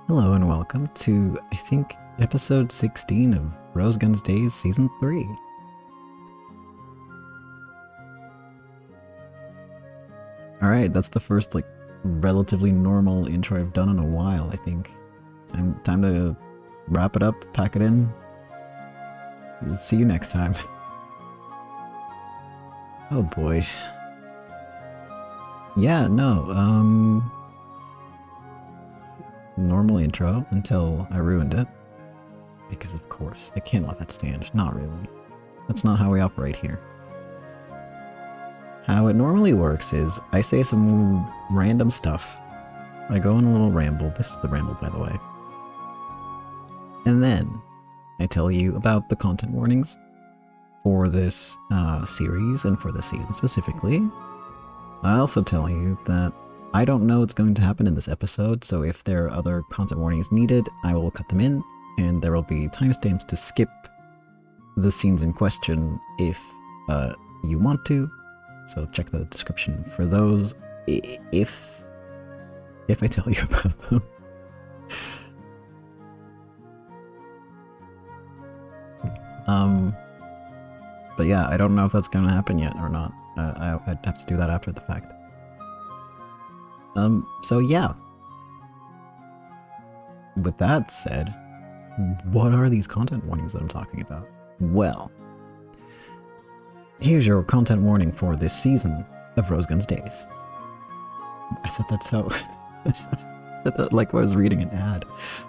Hello and welcome to, I think, episode 16 of Rose Guns Days Season 3. Alright, that's the first, relatively normal intro I've done in a while, I think. Time to wrap it up, pack it in. See you next time. Oh boy. Yeah, no, normal intro until I ruined it. Because of course, I can't let that stand. Not really. That's not how we operate here. How it normally works is I say some random stuff. I go on a little ramble. This is the ramble, by the way. And then I tell you about the content warnings for this series and for this season specifically. I also tell you that I don't know what's going to happen in this episode, so if there are other content warnings needed, I will cut them in, and there will be timestamps to skip the scenes in question if you want to. So check the description for those if I tell you about them. But yeah, I don't know if that's going to happen yet or not. I'd have to do that after the fact. So yeah. With that said, what are these content warnings that I'm talking about? Well, here's your content warning for this season of Rose Guns Days. I said that so... like I was reading an ad.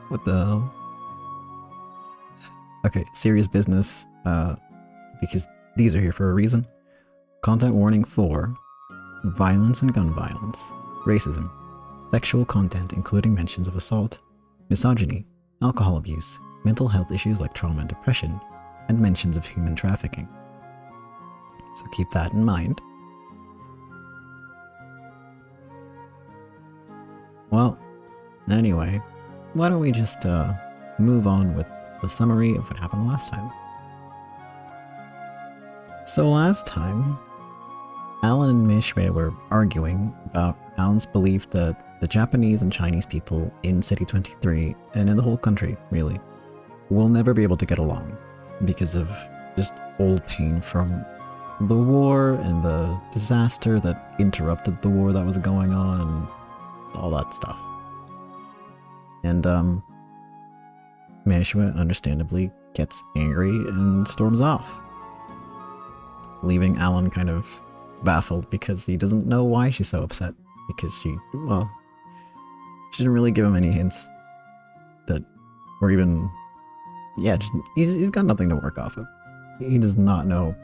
What the hell? Okay, serious business, because these are here for a reason. Content warning for violence and gun violence, racism, sexual content including mentions of assault, misogyny, alcohol abuse, mental health issues like trauma and depression, and mentions of human trafficking. So keep that in mind. Well, anyway, why don't we just move on with the summary of what happened last time. So last time, Alan and Mei Shui were arguing about Alan's belief that the Japanese and Chinese people in City 23, and in the whole country, really, will never be able to get along because of just old pain from the war and the disaster that interrupted the war that was going on and all that stuff. And, Mei Shui understandably gets angry and storms off, leaving Alan kind of baffled because he doesn't know why she's so upset, because she didn't really give him any hints that, or even, yeah, just he's got nothing to work off of. He does not know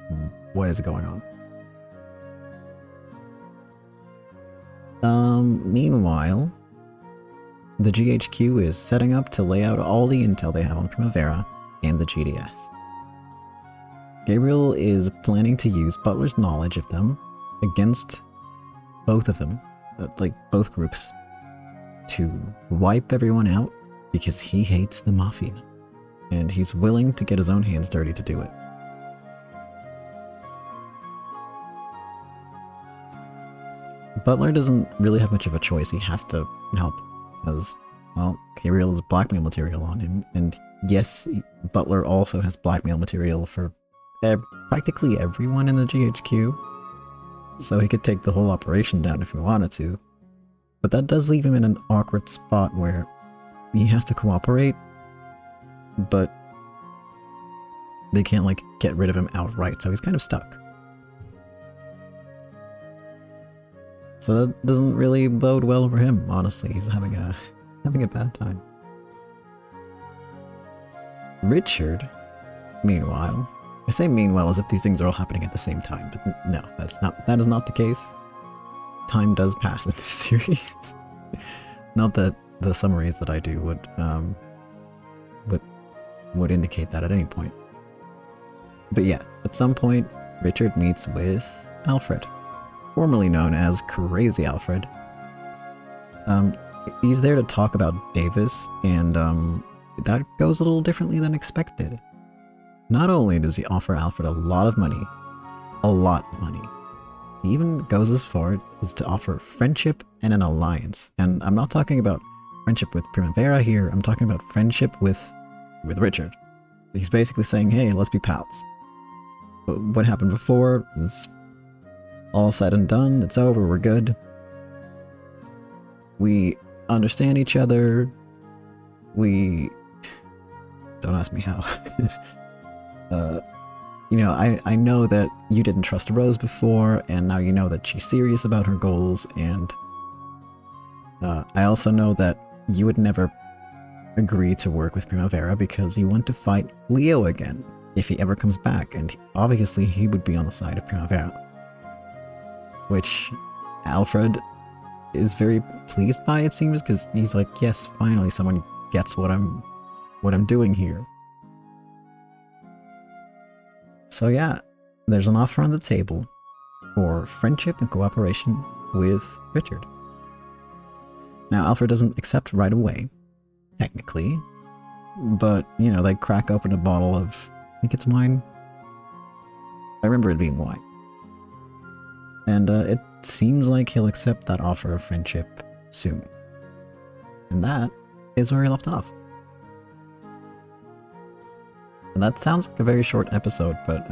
what is going on. Meanwhile, the GHQ is setting up to lay out all the intel they have on Primavera and the GDS. Gabriel is planning to use Butler's knowledge of them against both of them, both groups, to wipe everyone out because he hates the Mafia, and he's willing to get his own hands dirty to do it. Butler doesn't really have much of a choice. He has to help because, well, Gabriel is blackmail material on him, and yes, Butler also has blackmail material for practically everyone in the GHQ, so he could take the whole operation down if he wanted to. But that does leave him in an awkward spot where he has to cooperate, but they can't, get rid of him outright, so he's kind of stuck. So that doesn't really bode well for him, honestly. He's having a bad time. Richard, meanwhile, I say meanwhile as if these things are all happening at the same time, but no, that is not the case. Time does pass in this series. Not that the summaries that I do would indicate that at any point. But yeah, at some point, Richard meets with Alfred, formerly known as Crazy Alfred. He's there to talk about Davis, and that goes a little differently than expected. Not only does he offer Alfred a lot of money, he even goes as far as to offer friendship and an alliance. And I'm not talking about friendship with Primavera here. I'm talking about friendship with Richard. He's basically saying, hey, let's be pals. But what happened before is all said and done. It's over. We're good. We understand each other. We... Don't ask me how. You know, I know that you didn't trust Rose before, and now you know that she's serious about her goals, and I also know that you would never agree to work with Primavera because you want to fight Leo again if he ever comes back, and obviously he would be on the side of Primavera. Which Alfred is very pleased by, it seems, because he's like, yes, finally someone gets what I'm doing here. So yeah, there's an offer on the table for friendship and cooperation with Richard. Now, Alfred doesn't accept right away, technically, but, you know, they crack open a bottle of, I think it's wine? I remember it being wine. And it seems like he'll accept that offer of friendship soon. And that is where he left off. And that sounds like a very short episode, but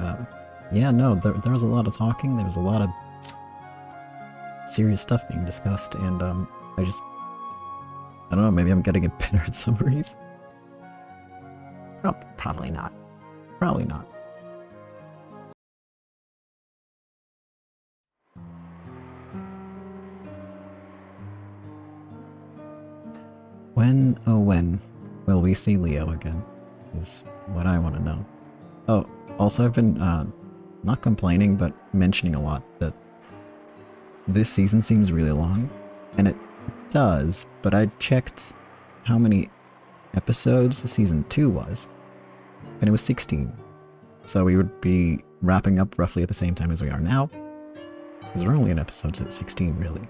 yeah, no, there was a lot of talking, there was a lot of serious stuff being discussed, and I don't know, maybe I'm getting better at summaries? Probably not. Probably not. When, oh when, will we see Leo again? Is what I want to know. Oh, also I've been, not complaining, but mentioning a lot that this season seems really long, and it does, but I checked how many episodes season 2 was, and it was 16. So we would be wrapping up roughly at the same time as we are now, because we're only in episodes at 16, really.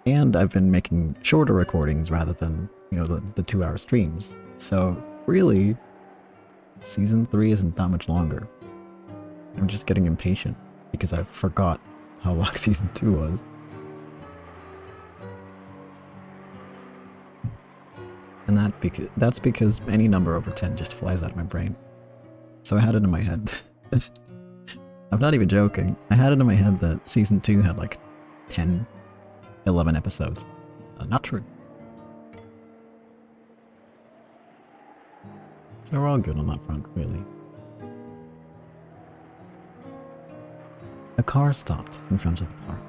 And I've been making shorter recordings rather than, you know, the 2-hour streams. So really, season 3 isn't that much longer. I'm just getting impatient because I forgot how long season 2 was. And that's because any number over 10 just flies out of my brain. So I had it in my head. I'm not even joking. I had it in my head that season 2 had like 10, 11 episodes. Not true. So we're all good on that front, really. A car stopped in front of the park.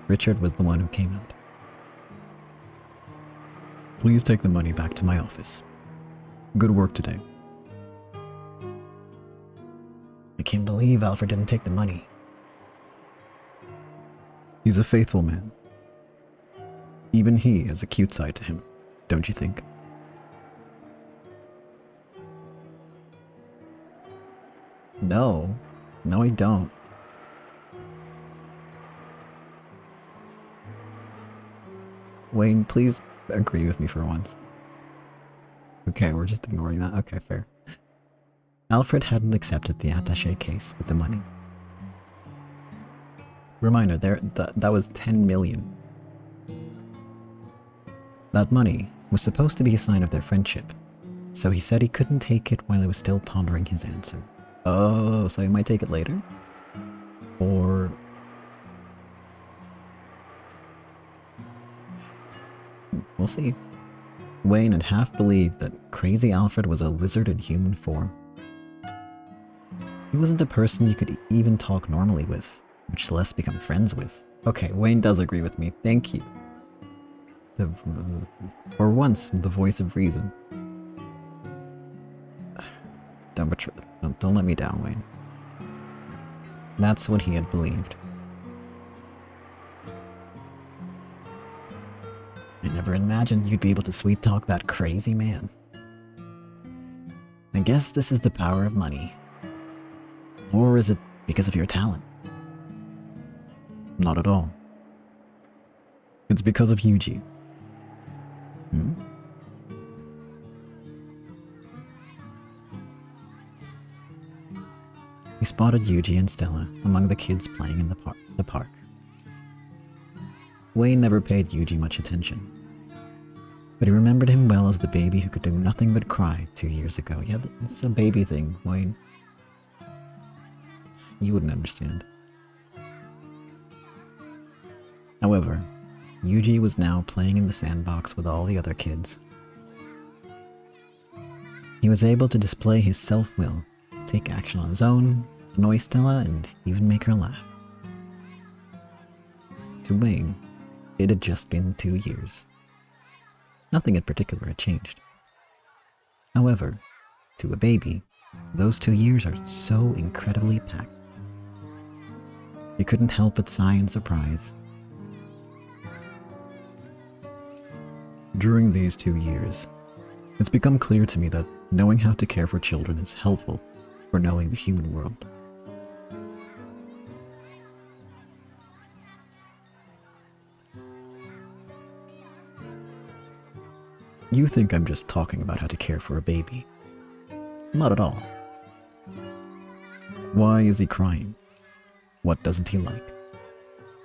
Richard was the one who came out. Please take the money back to my office. Good work today. I can't believe Alfred didn't take the money. He's a faithful man. Even he has a cute side to him, don't you think? No. No, I don't. Wayne, please agree with me for once. Okay, we're just ignoring that. Okay, fair. Alfred hadn't accepted the attaché case with the money. Reminder, that was 10 million. That money was supposed to be a sign of their friendship, so he said he couldn't take it while he was still pondering his answer. Oh, so he might take it later? Or... we'll see. Wayne had half believed that Crazy Alfred was a lizard in human form. He wasn't a person you could even talk normally with, much less become friends with. Okay, Wayne does agree with me. Thank you. For once, the voice of reason. Don't let me down, Wayne. That's what he had believed. I never imagined you'd be able to sweet-talk that crazy man. I guess this is the power of money. Or is it because of your talent? Not at all. It's because of Yuji. He spotted Yuji and Stella among the kids playing in the park. Wayne never paid Yuji much attention. But he remembered him well as the baby who could do nothing but cry 2 years ago. Yeah, it's a baby thing, Wayne. You wouldn't understand. However, Yuji was now playing in the sandbox with all the other kids. He was able to display his self-will, take action on his own, annoy Stella, and even make her laugh. To Wayne, it had just been 2 years. Nothing in particular had changed. However, to a baby, those 2 years are so incredibly packed. He couldn't help but sigh in surprise. During these 2 years, it's become clear to me that knowing how to care for children is helpful for knowing the human world. You think I'm just talking about how to care for a baby. Not at all. Why is he crying? What doesn't he like?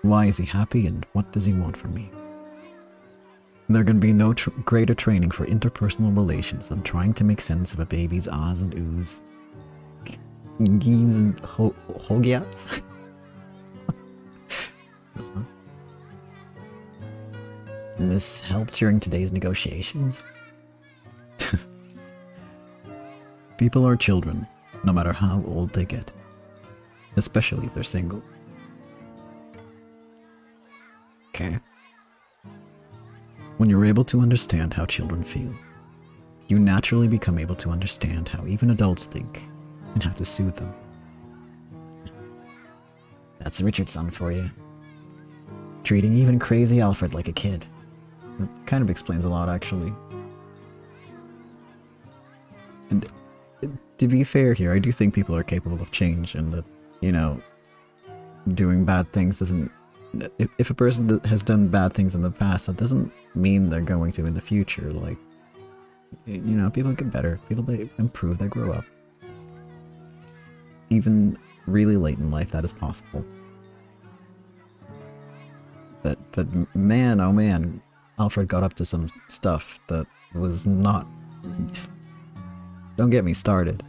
Why is he happy, and what does he want from me? There can be no greater training for interpersonal relations than trying to make sense of a baby's ahs and oohs, gees and hogyas. And this helped during today's negotiations. People are children, no matter how old they get, especially if they're single. Okay. When you're able to understand how children feel, you naturally become able to understand how even adults think and how to soothe them. That's Richard's son for you. Treating even crazy Alfred like a kid. It kind of explains a lot, actually. And to be fair here, I do think people are capable of change, and that, you know, doing bad things doesn't... If a person has done bad things in the past, that doesn't mean they're going to in the future. Like, you know, people get better. People, they improve, they grow up. Even really late in life, that is possible. But man, oh man, Alfred got up to some stuff that was not... Don't get me started.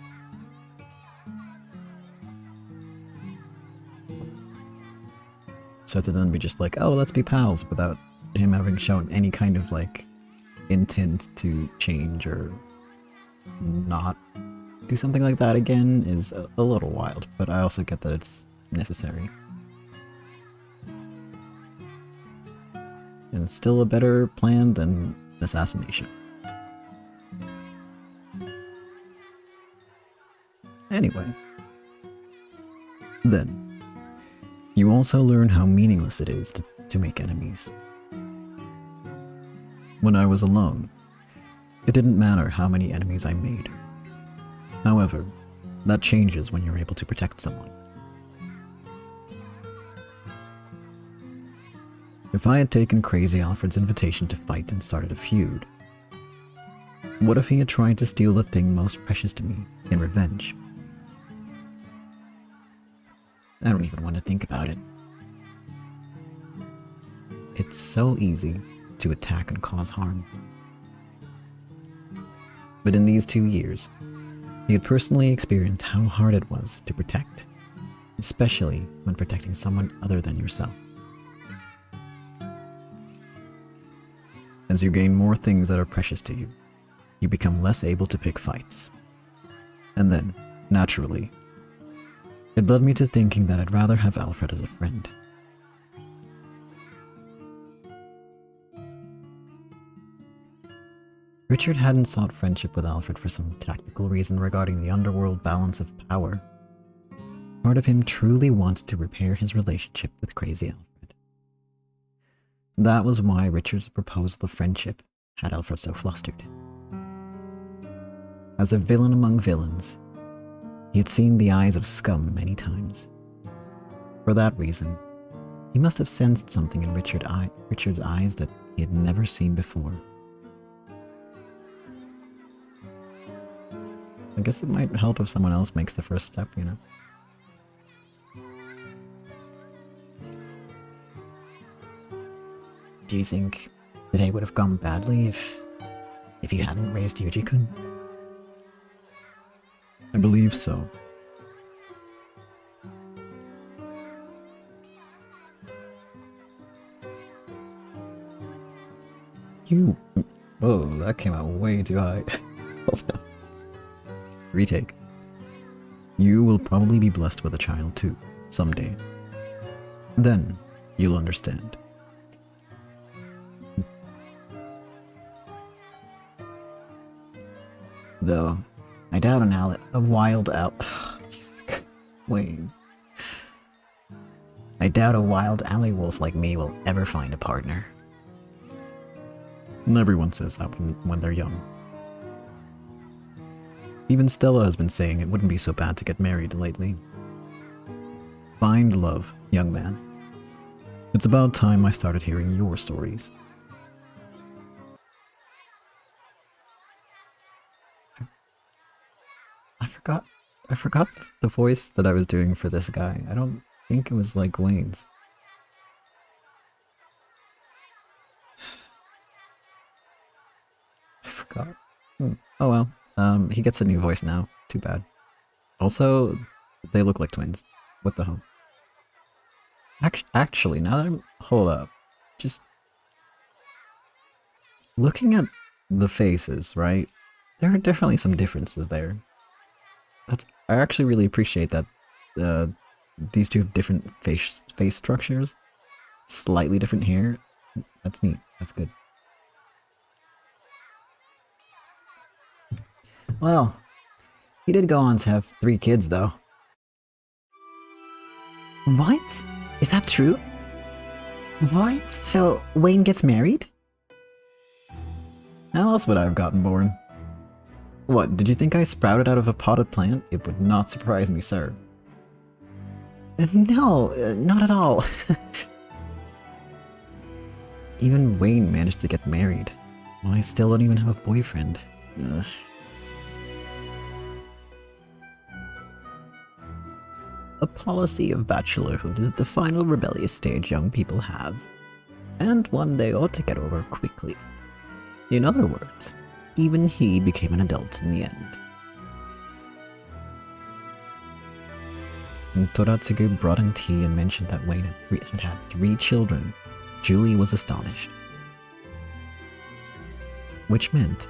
So to then be just like, oh, let's be pals, without him having shown any kind of, like, intent to change or not do something like that again is a little wild, but I also get that it's necessary. And it's still a better plan than assassination. Anyway. Then, you also learn how meaningless it is to make enemies. When I was alone, it didn't matter how many enemies I made. However, that changes when you're able to protect someone. If I had taken Crazy Alfred's invitation to fight and started a feud, what if he had tried to steal the thing most precious to me in revenge? I don't even want to think about it. It's so easy to attack and cause harm. But in these 2 years, he had personally experienced how hard it was to protect, especially when protecting someone other than yourself. As you gain more things that are precious to you, you become less able to pick fights. And then, naturally, it led me to thinking that I'd rather have Alfred as a friend. Richard hadn't sought friendship with Alfred for some tactical reason regarding the underworld balance of power. Part of him truly wanted to repair his relationship with Crazy Alfred. That was why Richard's proposal of friendship had Alfred so flustered. As a villain among villains, he had seen the eyes of scum many times. For that reason, he must have sensed something in Richard's eyes that he had never seen before. I guess it might help if someone else makes the first step, you know? Do you think today would have gone badly if if you hadn't raised Yuji-kun? I believe so. You... Oh, that came out way too high. Hold on. Retake. You will probably be blessed with a child too, someday. Then, you'll understand. Though, I doubt a wild Jesus Christ, Wayne. I doubt a wild alley wolf like me will ever find a partner. Everyone says that when they're young. Even Stella has been saying it wouldn't be so bad to get married lately. Find love, young man. It's about time I started hearing your stories. I forgot the voice that I was doing for this guy. I don't think it was like Wayne's. I forgot. Oh well. He gets a new voice now. Too bad. Also, they look like twins. What the hell? Actually, now that I'm... Hold up. Just... Looking at the faces, right? There are definitely some differences there. I actually really appreciate that these two have different face structures. Slightly different hair. That's neat. That's good. Well, he did go on to have 3 kids, though. What? Is that true? What? So, Wayne gets married? How else would I have gotten born? What, did you think I sprouted out of a potted plant? It would not surprise me, sir. No, not at all. Even Wayne managed to get married. Well, I still don't even have a boyfriend. Ugh. A policy of bachelorhood is the final rebellious stage young people have, and one they ought to get over quickly. In other words, even he became an adult in the end. When Toratsugu brought in tea and mentioned that Wayne had had 3 children, Julie was astonished. Which meant,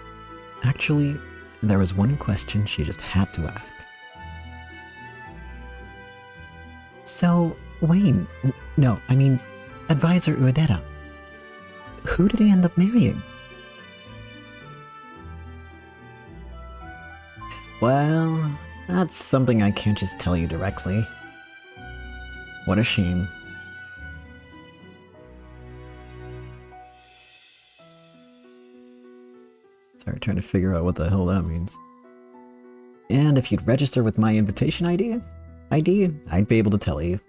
actually, there was one question she just had to ask. So, Wayne, no, I mean, Advisor Uedera, who did he end up marrying? Well, that's something I can't just tell you directly. What a shame. Sorry, trying to figure out what the hell that means. And if you'd register with my invitation ID, I'd be able to tell you.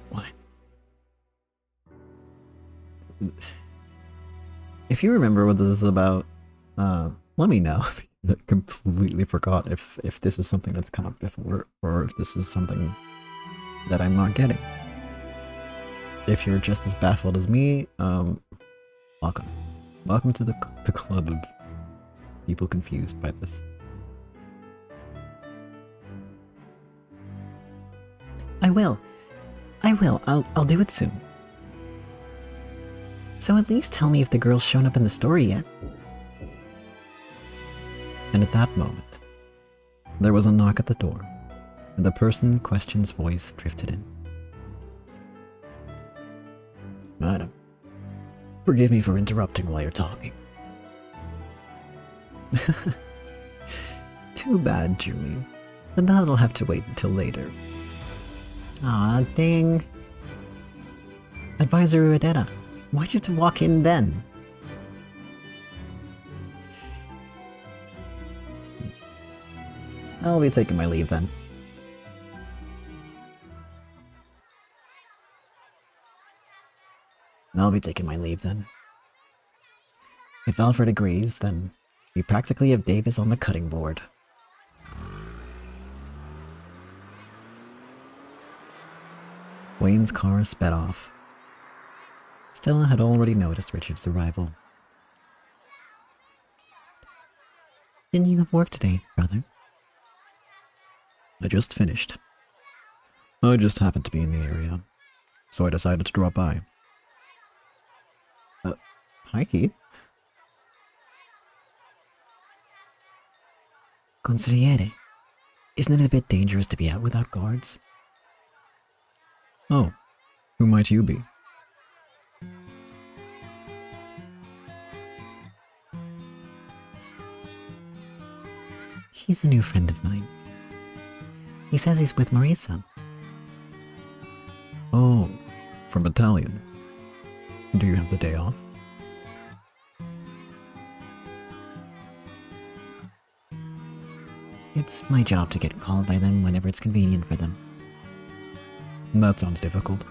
What? If you remember what this is about, let me know. I completely forgot if this is something that's come up before, or if this is something that I'm not getting. If you're just as baffled as me, welcome. Welcome to the club of people confused by this. I will. I'll do it soon. So at least tell me if the girl's shown up in the story yet. And at that moment, there was a knock at the door, and the person in question's voice drifted in. Madam, forgive me for interrupting while you're talking. Too bad, Julie. Then that'll have to wait until later. Aw, dang. Advisor Uedera, why'd you have to walk in then? I'll be taking my leave then. If Alfred agrees, then we practically have Davis on the cutting board. Wayne's car sped off. Stella had already noticed Richard's arrival. Didn't you have work today, brother? I just finished. I just happened to be in the area, so I decided to drop by. Hi, Keith. Consigliere, isn't it a bit dangerous to be out without guards? Oh, who might you be? He's a new friend of mine. He says he's with Marisa. Oh, from Italian. Do you have the day off? It's my job to get called by them whenever it's convenient for them. That sounds difficult.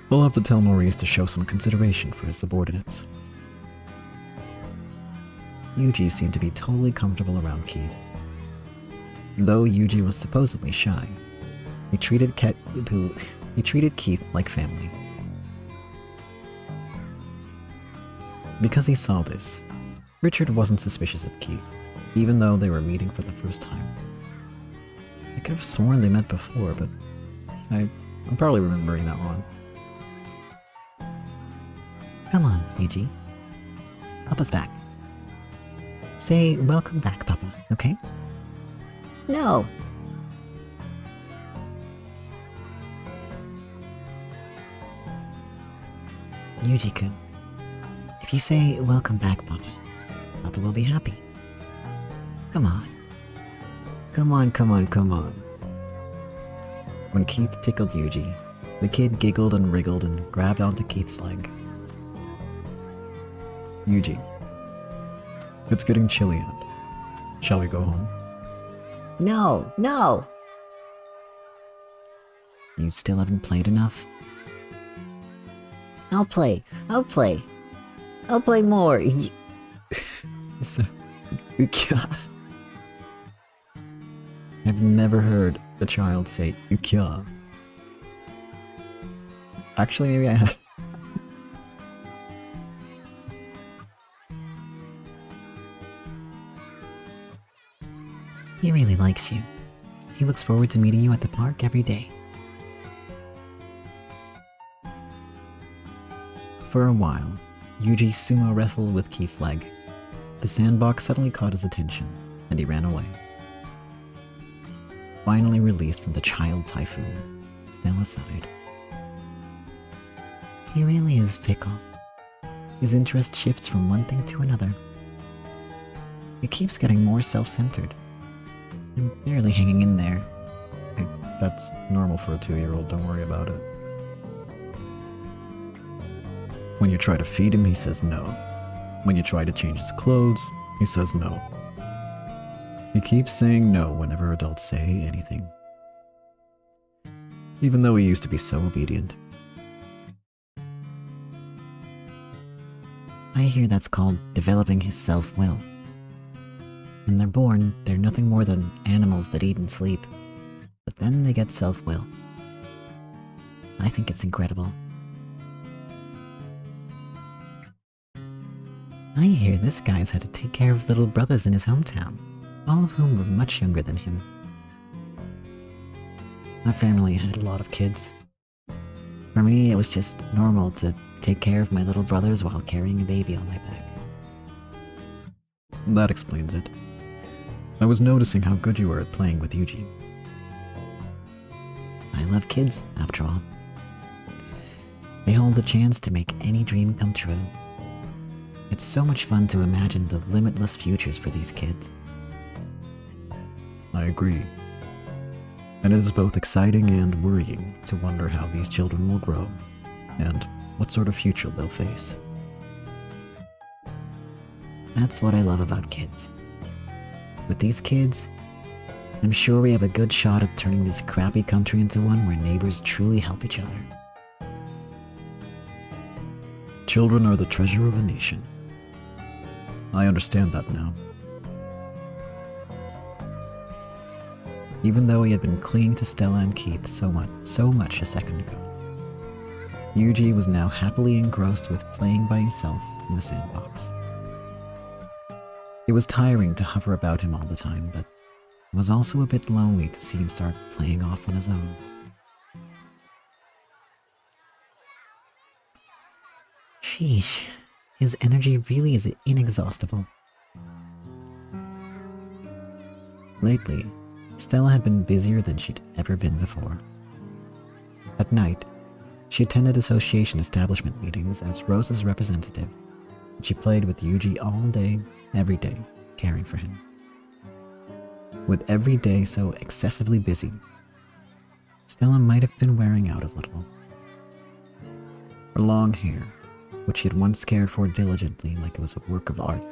We'll have to tell Maurice to show some consideration for his subordinates. Yuji seemed to be totally comfortable around Keith. Though Yuji was supposedly shy, he treated Keith like family. Because he saw this, Richard wasn't suspicious of Keith, even though they were meeting for the first time. I could have sworn they met before, but I'm probably remembering that wrong. Come on, Yuji. Papa's back. Say, welcome back, Papa, okay? No! Yuji-kun, if you say, welcome back, Papa, Papa will be happy. Come on. Come on, come on, come on. When Keith tickled Yuji, the kid giggled and wriggled and grabbed onto Keith's leg. Yuji, it's getting chilly out. Shall we go home? No, no! You still haven't played enough? I'll play more. I've never heard a child say "ukya." Actually, maybe I have. He really likes you. He looks forward to meeting you at the park every day. For a while, Yuji sumo wrestled with Keith's leg. The sandbox suddenly caught his attention, and he ran away. Finally released from the child typhoon, Stella sighed. He really is fickle. His interest shifts from one thing to another. It keeps getting more self-centered. I'm barely hanging in there. That's normal for a 2-year-old, don't worry about it. When you try to feed him, he says no. When you try to change his clothes, he says no. He keeps saying no whenever adults say anything. Even though he used to be so obedient. I hear that's called developing his self-will. When they're born, they're nothing more than animals that eat and sleep. But then they get self-will. I think it's incredible. I hear this guy's had to take care of little brothers in his hometown, all of whom were much younger than him. My family had a lot of kids. For me, it was just normal to take care of my little brothers while carrying a baby on my back. That explains it. I was noticing how good you were at playing with Yuji. I love kids, after all. They hold the chance to make any dream come true. It's so much fun to imagine the limitless futures for these kids. I agree. And it is both exciting and worrying to wonder how these children will grow, and what sort of future they'll face. That's what I love about kids. With these kids, I'm sure we have a good shot at turning this crappy country into one where neighbors truly help each other. Children are the treasure of a nation. I understand that now. even though he had been clinging to Stella and Keith so much a second ago. Yuji was now happily engrossed with playing by himself in the sandbox. It was tiring to hover about him all the time, but it was also a bit lonely to see him start playing off on his own. Sheesh, his energy really is inexhaustible. Lately, Stella had been busier than she'd ever been before. At night, she attended association establishment meetings as Rose's representative, and she played with Yuji all day, every day, caring for him. With every day so excessively busy, Stella might have been wearing out a little. Her long hair, which she had once cared for diligently like it was a work of art,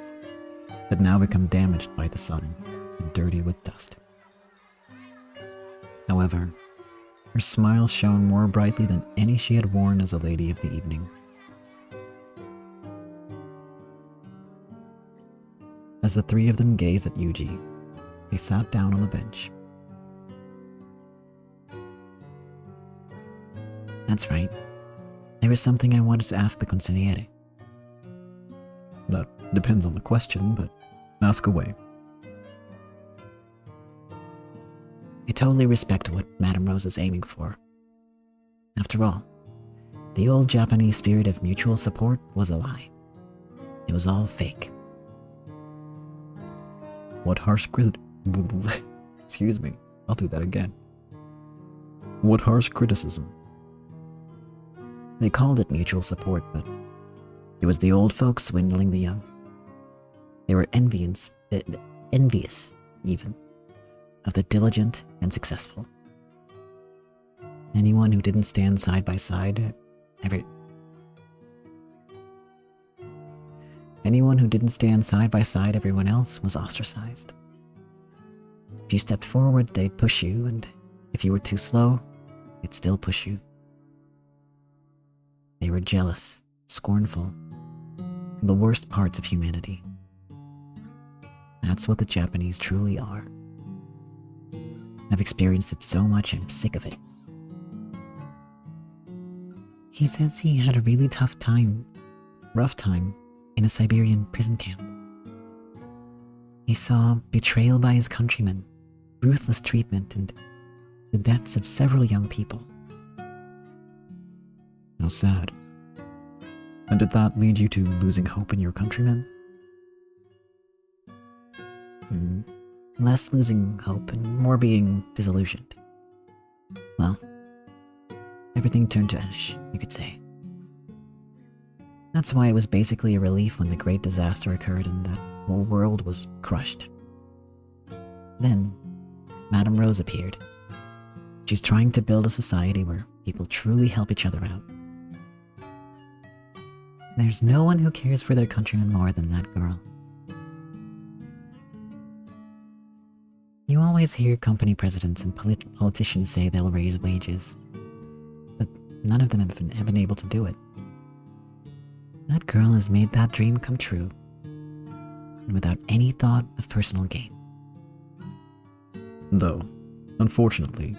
had now become damaged by the sun and dirty with dust. However, her smile shone more brightly than any she had worn as a lady of the evening. As the three of them gazed at Yuji, they sat down on the bench. That's right. There was something I wanted to ask the consigliere. That depends on the question, but ask away. I totally respect what Madame Rose is aiming for. After all, the old Japanese spirit of mutual support was a lie. It was all fake. What harsh Excuse me, I'll do that again. What harsh criticism. They called it mutual support, but it was the old folks swindling the young. They were envious even, of the diligent and successful. Anyone who didn't stand side by side everyone else was ostracized. If you stepped forward, they'd push you, and if you were too slow, they'd still push you. They were jealous, scornful, the worst parts of humanity. That's what the Japanese truly are. I've experienced it so much, I'm sick of it. He says he had a really rough time, in a Siberian prison camp. He saw betrayal by his countrymen, ruthless treatment, and the deaths of several young people. How sad. And did that lead you to losing hope in your countrymen? Less losing hope and more being disillusioned. Well, everything turned to ash, you could say. That's why it was basically a relief when the great disaster occurred and that whole world was crushed. Then, Madame Rose appeared. She's trying to build a society where people truly help each other out. There's no one who cares for their countrymen more than that girl. You always hear company presidents and politicians say they'll raise wages, but none of them have been able to do it. That girl has made that dream come true, and without any thought of personal gain. Though, unfortunately,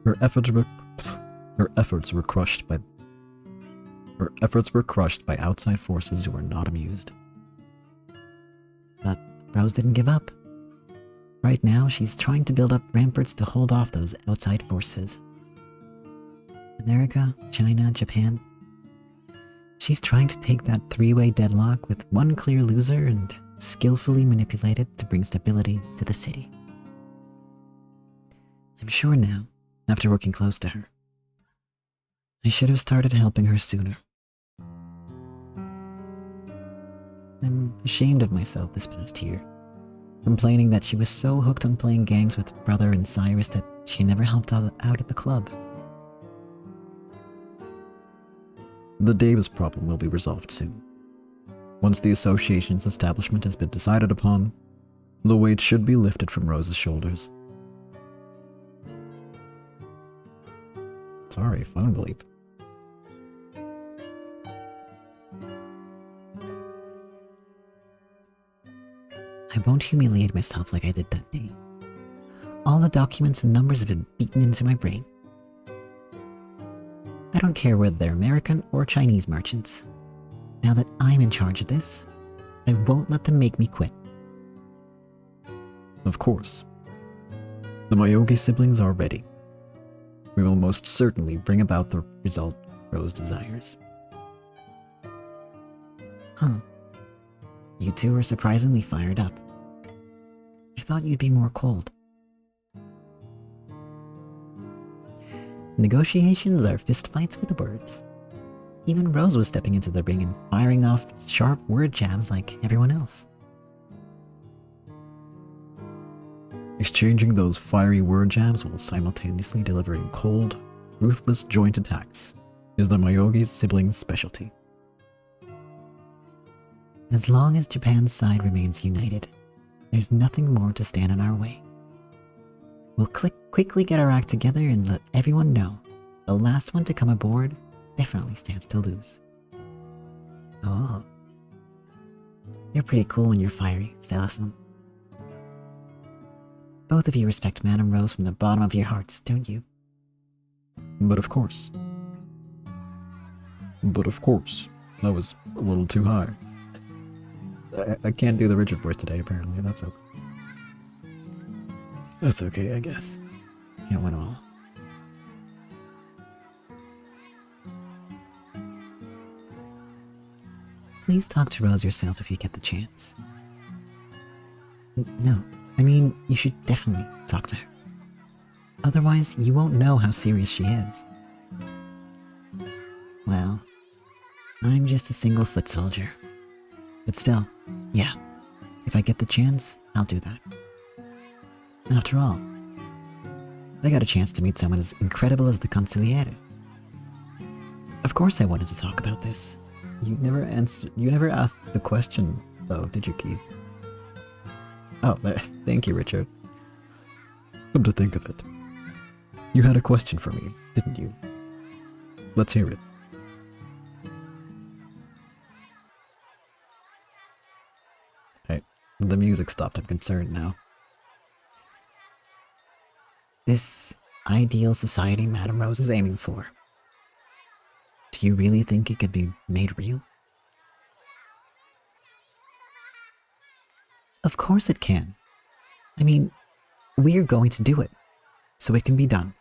her efforts were crushed by outside forces who were not amused. But Rose didn't give up. Right now, she's trying to build up ramparts to hold off those outside forces. America, China, Japan. She's trying to take that three-way deadlock with one clear loser and skillfully manipulate it to bring stability to the city. I'm sure now, after working close to her, I should have started helping her sooner. I'm ashamed of myself this past year, complaining that she was so hooked on playing games with Brother and Cyrus that she never helped out at the club. The Davis problem will be resolved soon. Once the association's establishment has been decided upon, the weight should be lifted from Rose's shoulders. Sorry, phone bleep. I won't humiliate myself like I did that day. All the documents and numbers have been beaten into my brain. I don't care whether they're American or Chinese merchants. Now that I'm in charge of this, I won't let them make me quit. Of course. The Myogi siblings are ready. We will most certainly bring about the result Rose desires. Huh. You two are surprisingly fired up. I thought you'd be more cold. Negotiations are fistfights with words. Even Rose was stepping into the ring and firing off sharp word jabs like everyone else. Exchanging those fiery word jabs while simultaneously delivering cold, ruthless joint attacks is the Myogi siblings' specialty. As long as Japan's side remains united, there's nothing more to stand in our way. We'll quickly get our act together and let everyone know the last one to come aboard definitely stands to lose. Oh. You're pretty cool when you're fiery, Stella-san. Both of you respect Madame Rose from the bottom of your hearts, don't you? But of course. That was a little too high. I can't do the Richard voice today, apparently. That's okay. That's okay, I guess. Can't win all. Please talk to Rose yourself if you get the chance. No, I mean, you should definitely talk to her. Otherwise, you won't know how serious she is. Well, I'm just a single foot soldier. But still, yeah, if I get the chance, I'll do that. After all, I got a chance to meet someone as incredible as the Consigliere. Of course I wanted to talk about this. You never asked the question, though, did you, Keith? Oh, thank you, Richard. Come to think of it, you had a question for me, didn't you? Let's hear it. Hey, the music stopped. I'm concerned now. This ideal society Madame Rose is aiming for. Do you really think it could be made real? Of course it can. I mean, we're going to do it, so it can be done.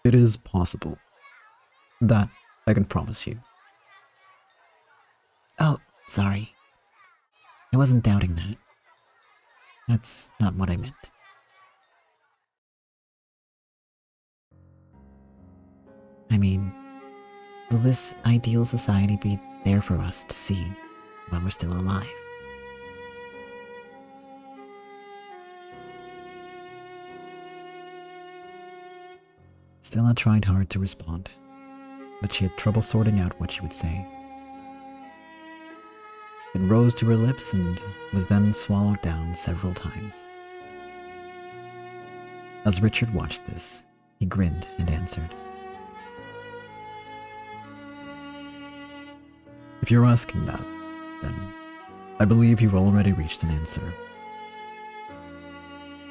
It is possible. That I can promise you. Oh, sorry. I wasn't doubting that. That's not what I meant. I mean, will this ideal society be there for us to see while we're still alive? Stella tried hard to respond, but she had trouble sorting out what she would say. It rose to her lips and was then swallowed down several times. As Richard watched this, he grinned and answered. If you're asking that, then I believe you've already reached an answer.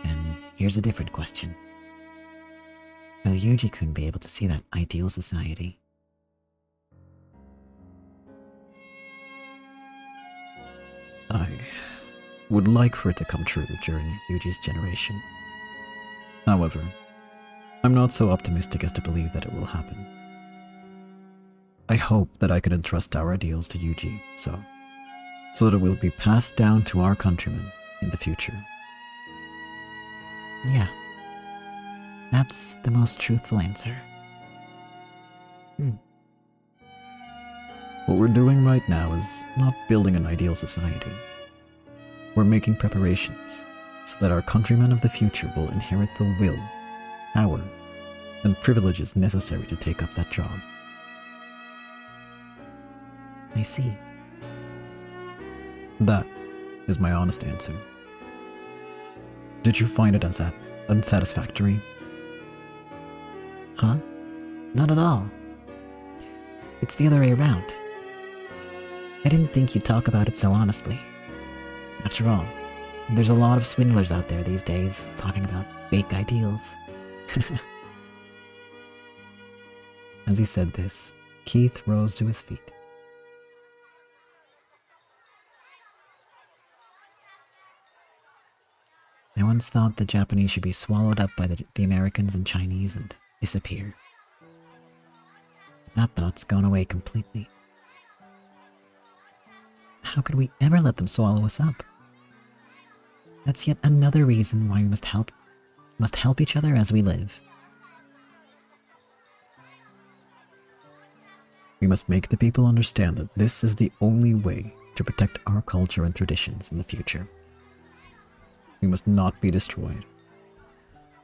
And here's a different question. Will Yuji-kun be able to see that ideal society? I would like for it to come true during Yuji's generation. However, I'm not so optimistic as to believe that it will happen. I hope that I can entrust our ideals to Yuji, so that it will be passed down to our countrymen in the future. Yeah, that's the most truthful answer. What we're doing right now is not building an ideal society. We're making preparations so that our countrymen of the future will inherit the will, power, and privileges necessary to take up that job. I see. That is my honest answer. Did you find it unsatisfactory? Huh? Not at all. It's the other way around. I didn't think you'd talk about it so honestly. After all, There's a lot of swindlers out there these days talking about fake ideals. As he said this, Keith rose to his feet. I once thought the Japanese should be swallowed up by the Americans and Chinese and disappear. That thought's gone away completely. How could we ever let them swallow us up? That's yet another reason why we must help each other as we live. We must make the people understand that this is the only way to protect our culture and traditions in the future. We must not be destroyed.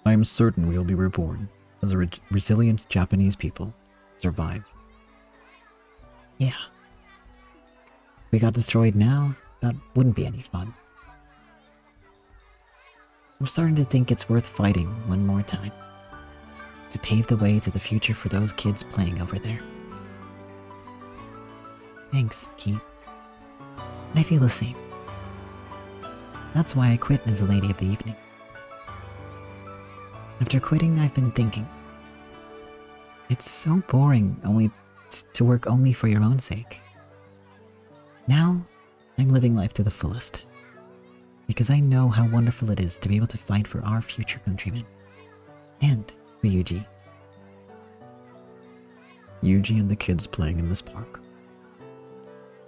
I am certain we will be reborn as a resilient Japanese people, survive. Yeah. If we got destroyed now, that wouldn't be any fun. I'm starting to think it's worth fighting one more time, to pave the way to the future for those kids playing over there. Thanks, Keith. I feel the same. That's why I quit as a lady of the evening. After quitting, I've been thinking. It's so boring to work only for your own sake. Now, I'm living life to the fullest. Because I know how wonderful it is to be able to fight for our future countrymen. And for Yuji. Yuji and the kids playing in this park.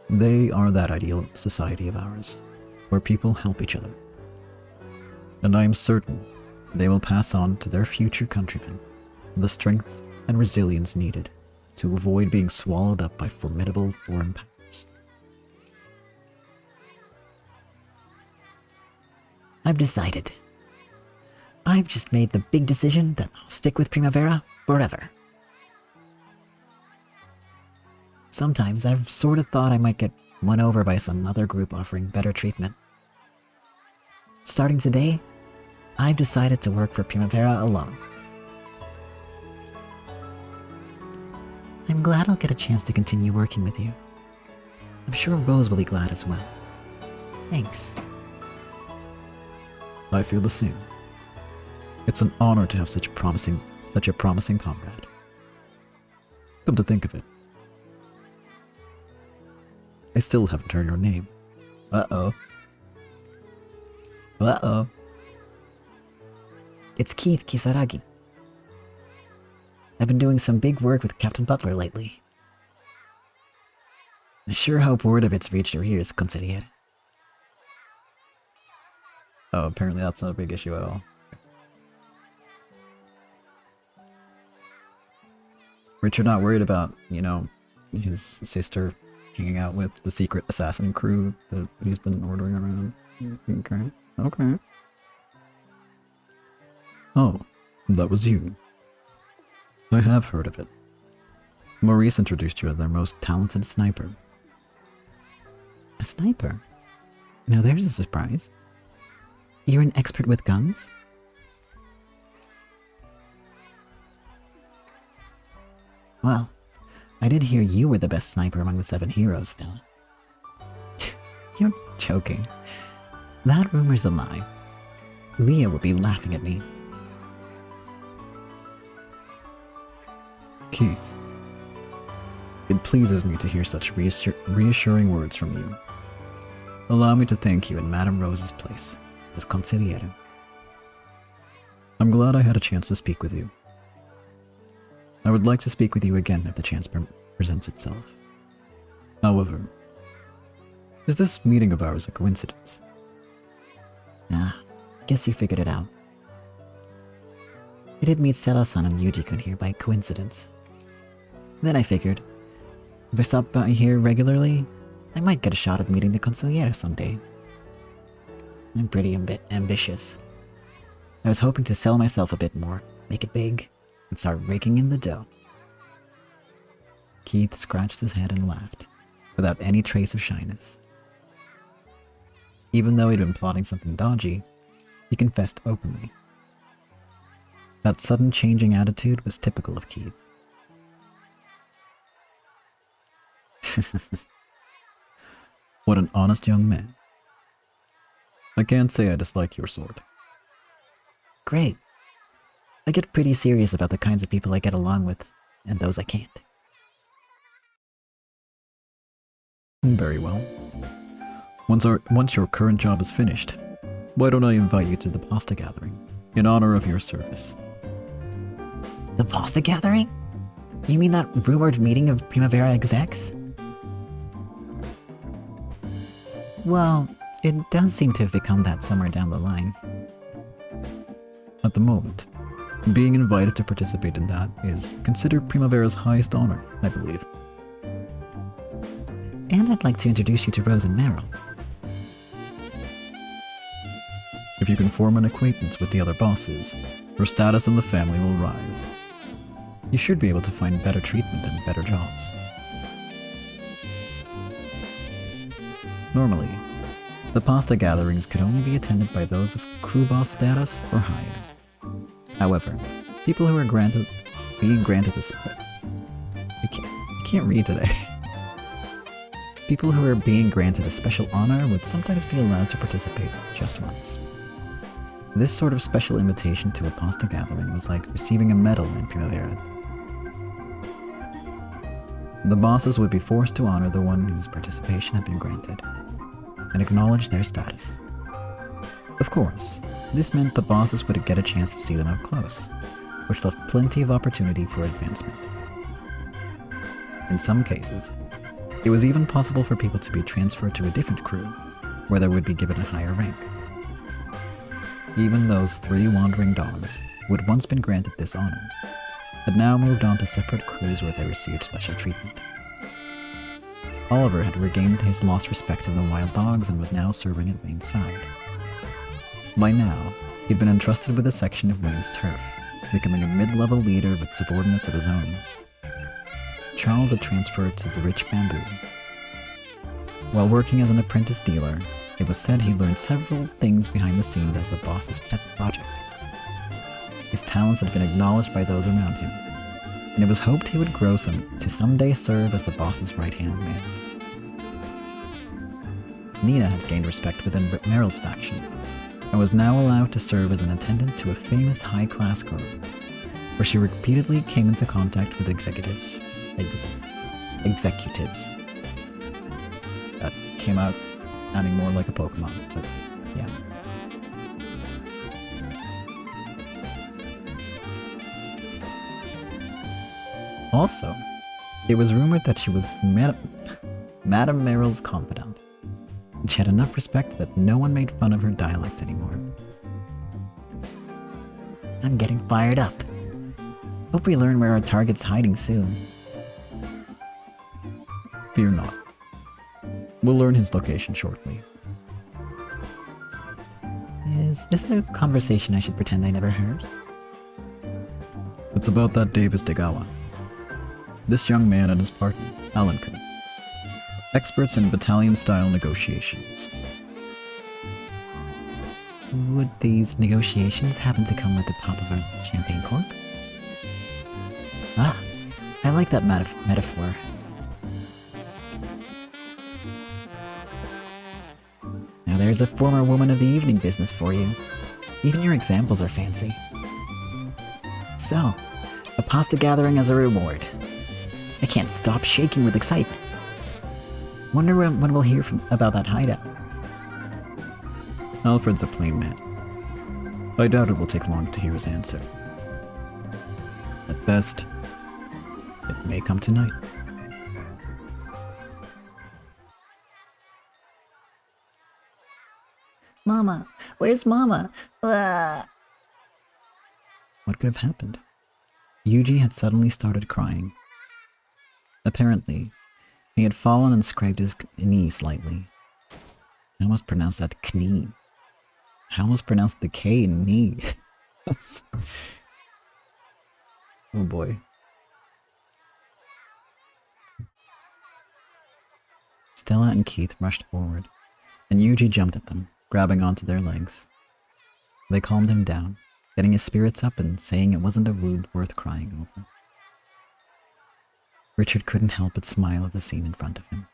They are that ideal society of ours, where people help each other. And I am certain they will pass on to their future countrymen the strength and resilience needed to avoid being swallowed up by formidable foreign powers. I've decided. I've just made the big decision that I'll stick with Primavera forever. Sometimes I've sort of thought I might get won over by some other group offering better treatment. Starting today, I've decided to work for Primavera alone. I'm glad I'll get a chance to continue working with you. I'm sure Rose will be glad as well. Thanks. I feel the same. It's an honor to have such a promising comrade. Come to think of it, I still haven't heard your name. Uh-oh. Uh-oh. It's Keith Kisaragi. I've been doing some big work with Captain Butler lately. I sure hope word of it's reached your ears, Consigliere. Oh, apparently that's not a big issue at all. Richard not worried about, his sister hanging out with the secret assassin crew that he's been ordering around. Okay. Oh, that was you. I have heard of it. Maurice introduced you as their most talented sniper. A sniper? Now there's a surprise. You're an expert with guns? Well, I did hear you were the best sniper among the 7 heroes, Stella. You're joking. That rumor's a lie. Leah would be laughing at me. Keith, it pleases me to hear such reassuring words from you. Allow me to thank you in Madame Rose's place, as Consigliere. I'm glad I had a chance to speak with you. I would like to speak with you again if the chance presents itself. However, is this meeting of ours a coincidence? Guess you figured it out. I did meet Sera-san and Yuji-kun here by coincidence. Then I figured, if I stop by here regularly, I might get a shot at meeting the Consigliere someday. I'm pretty ambitious. I was hoping to sell myself a bit more, make it big, and start raking in the dough. Keith scratched his head and laughed, without any trace of shyness. Even though he'd been plotting something dodgy, he confessed openly. That sudden changing attitude was typical of Keith. What an honest young man. I can't say I dislike your sort. Great. I get pretty serious about the kinds of people I get along with, and those I can't. Very well. Once your current job is finished, why don't I invite you to the pasta gathering, in honor of your service? The pasta gathering? You mean that rumored meeting of Primavera execs? Well, it does seem to have become that somewhere down the line. At the moment, being invited to participate in that is considered Primavera's highest honor, I believe. And I'd like to introduce you to Rose and Meryl. If you can form an acquaintance with the other bosses, your status in the family will rise. You should be able to find better treatment and better jobs. Normally, the pasta gatherings could only be attended by those of crew boss status or higher. However, people who are being granted a I can't read today. People who are being granted a special honor would sometimes be allowed to participate just once. This sort of special invitation to a pasta gathering was like receiving a medal in Primavera. The bosses would be forced to honor the one whose participation had been granted, and acknowledge their status. Of course, this meant the bosses would get a chance to see them up close, which left plenty of opportunity for advancement. In some cases, it was even possible for people to be transferred to a different crew, where they would be given a higher rank. Even those 3 wandering dogs, who had once been granted this honor, had now moved on to separate crews where they received special treatment. Oliver had regained his lost respect in the wild dogs and was now serving at Wayne's side. By now, he'd been entrusted with a section of Wayne's turf, becoming a mid-level leader with subordinates of his own. Charles had transferred to the Rich Bamboo. While working as an apprentice dealer, it was said he learned several things behind the scenes as the boss's pet project. His talents had been acknowledged by those around him, and it was hoped he would grow to someday serve as the boss's right-hand man. Nina had gained respect within Meryl's faction, and was now allowed to serve as an attendant to a famous high-class girl, where she repeatedly came into contact with executives. That came out sounding more like a Pokemon, but yeah. Also, it was rumored that she was Madame Meryl's confidant, and she had enough respect that no one made fun of her dialect anymore. I'm getting fired up. Hope we learn where our target's hiding soon. Fear not. We'll learn his location shortly. Is this a conversation I should pretend I never heard? It's about that Davis Degawa. This young man and his partner, Alankin, experts in battalion-style negotiations. Would these negotiations happen to come with the pop of a champagne cork? Ah, I like that metaphor. Now there's a former woman of the evening business for you. Even your examples are fancy. So, a pasta gathering as a reward. I can't stop shaking with excitement. Wonder when we'll hear about that hideout. Alfred's a plain man. I doubt it will take long to hear his answer. At best, it may come tonight. Mama, where's Mama? What could have happened? Yuji had suddenly started crying. Apparently, he had fallen and scraped his knee slightly. I almost pronounced that knee. I almost pronounced the K in knee. Oh boy. Stella and Keith rushed forward, and Yuji jumped at them, grabbing onto their legs. They calmed him down, getting his spirits up and saying it wasn't a wound worth crying over. Richard couldn't help but smile at the scene in front of him.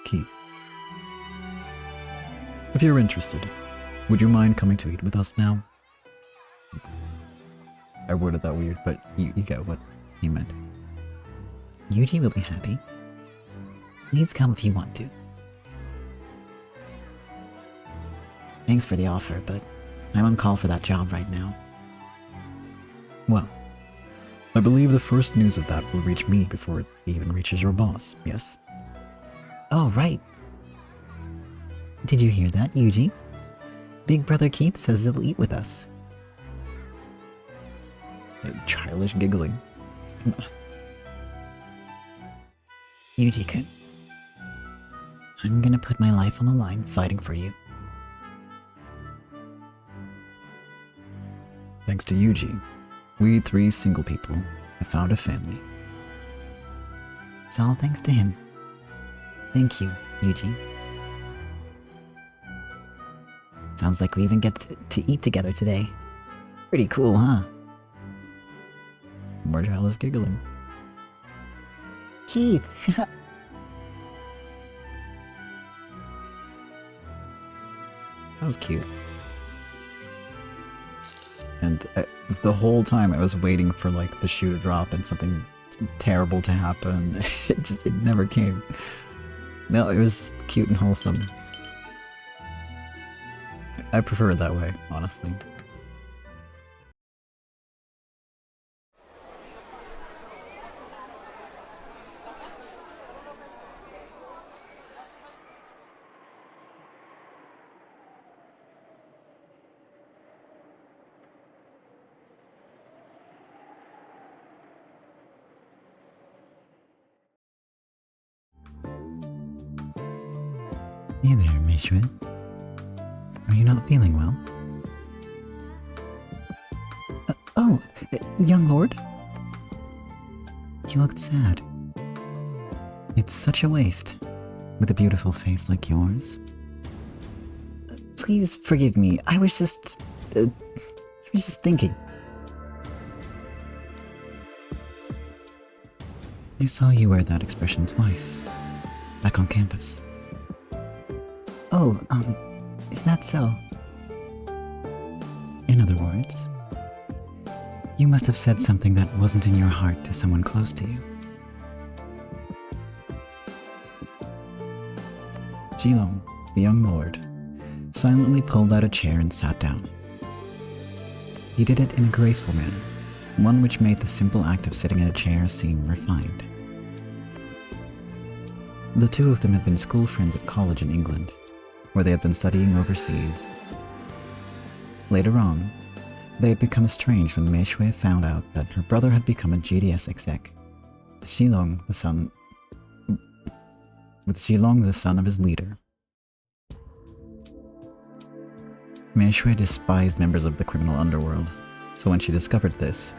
Keith. If you're interested, would you mind coming to eat with us now? I worded that weird, but you get what he meant. Yuji will be happy. Please come if you want to. Thanks for the offer, but I'm on call for that job right now. Well, I believe the first news of that will reach me before it even reaches your boss, yes? Oh, right. Did you hear that, Yuji? Big brother Keith says he'll eat with us. Childish giggling. Yuji-kun, I'm gonna put my life on the line fighting for you. Thanks to Yuji, we 3 single people have found a family. It's all thanks to him. Thank you, Yuji. Sounds like we even get to eat together today. Pretty cool, huh? More childish giggling. Keith! That was cute. And the whole time I was waiting for like the shoe to drop and something terrible to happen. It never came. No, it was cute and wholesome. I prefer it that way, honestly. Hey there, Meishui. Are you not feeling well? Young lord? You looked sad. It's such a waste, with a beautiful face like yours. Please forgive me, I was just thinking. I saw you wear that expression twice, back on campus. Oh, is that so? In other words, you must have said something that wasn't in your heart to someone close to you. Jilong, the young lord, silently pulled out a chair and sat down. He did it in a graceful manner, one which made the simple act of sitting in a chair seem refined. The two of them had been school friends at college in England, where they had been studying overseas. Later on, they had become estranged when Mei Shui found out that her brother had become a GDS exec, with Jilong the son of his leader. Mei Shui despised members of the criminal underworld, so when she discovered this,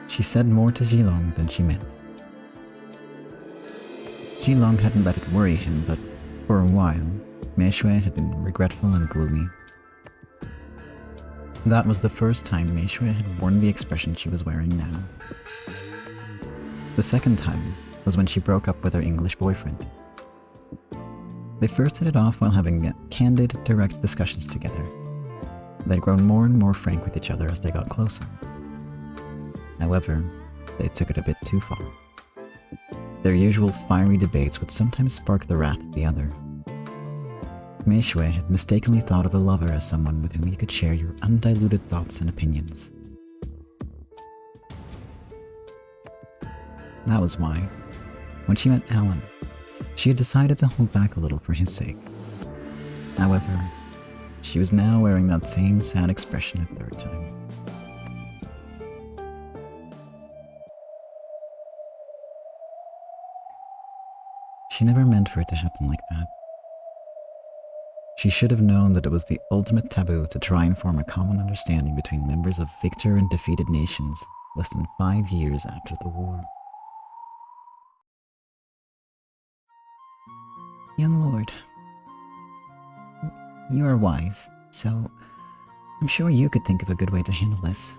she said more to Jilong than she meant. Jilong hadn't let it worry him, but for a while, Mei Shui had been regretful and gloomy. That was the first time Mei Shui had worn the expression she was wearing now. The second time was when she broke up with her English boyfriend. They first hit it off while having candid, direct discussions together. They'd grown more and more frank with each other as they got closer. However, they took it a bit too far. Their usual fiery debates would sometimes spark the wrath of the other. Mei Shui had mistakenly thought of a lover as someone with whom you could share your undiluted thoughts and opinions. That was why, when she met Alan, she had decided to hold back a little for his sake. However, she was now wearing that same sad expression a third time. She never meant for it to happen like that. She should have known that it was the ultimate taboo to try and form a common understanding between members of victor and defeated nations less than 5 years after the war. Young lord, you are wise, so I'm sure you could think of a good way to handle this.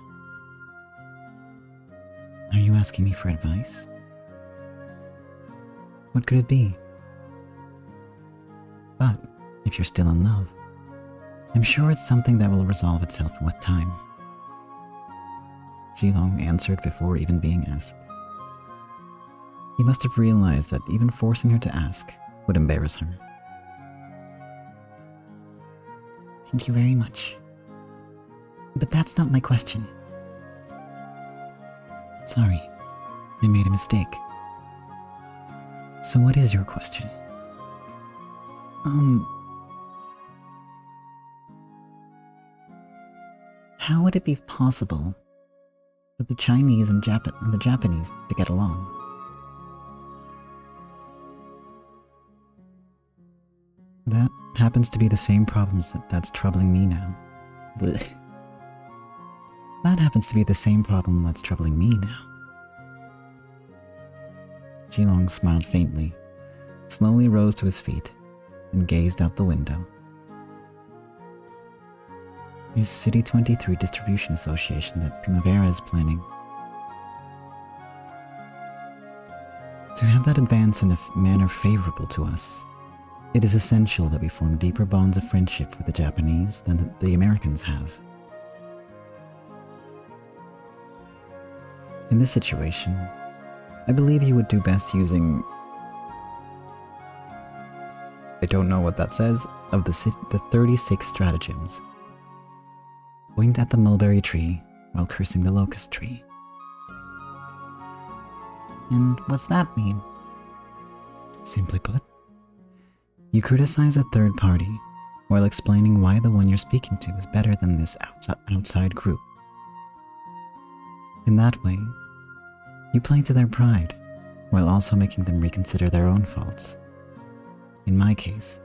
Are you asking me for advice? What could it be? But if you're still in love. I'm sure it's something that will resolve itself with time. Jilong answered before even being asked. He must have realized that even forcing her to ask would embarrass her. Thank you very much. But that's not my question. Sorry, I made a mistake. So what is your question? How would it be possible for the Chinese and the Japanese to get along? That happens to be the same problems that's troubling me now. That happens to be the same problem that's troubling me now. Jilong smiled faintly, slowly rose to his feet, and gazed out the window. This City 23 Distribution Association that Primavera is planning. To have that advance in a manner favorable to us, it is essential that we form deeper bonds of friendship with the Japanese than the Americans have. In this situation, I believe you would do best using, I don't know what that says, of the 36 stratagems. Point at the mulberry tree while cursing the locust tree. And what's that mean? Simply put, you criticize a third party while explaining why the one you're speaking to is better than this outside group. In that way, you play to their pride while also making them reconsider their own faults. In my case,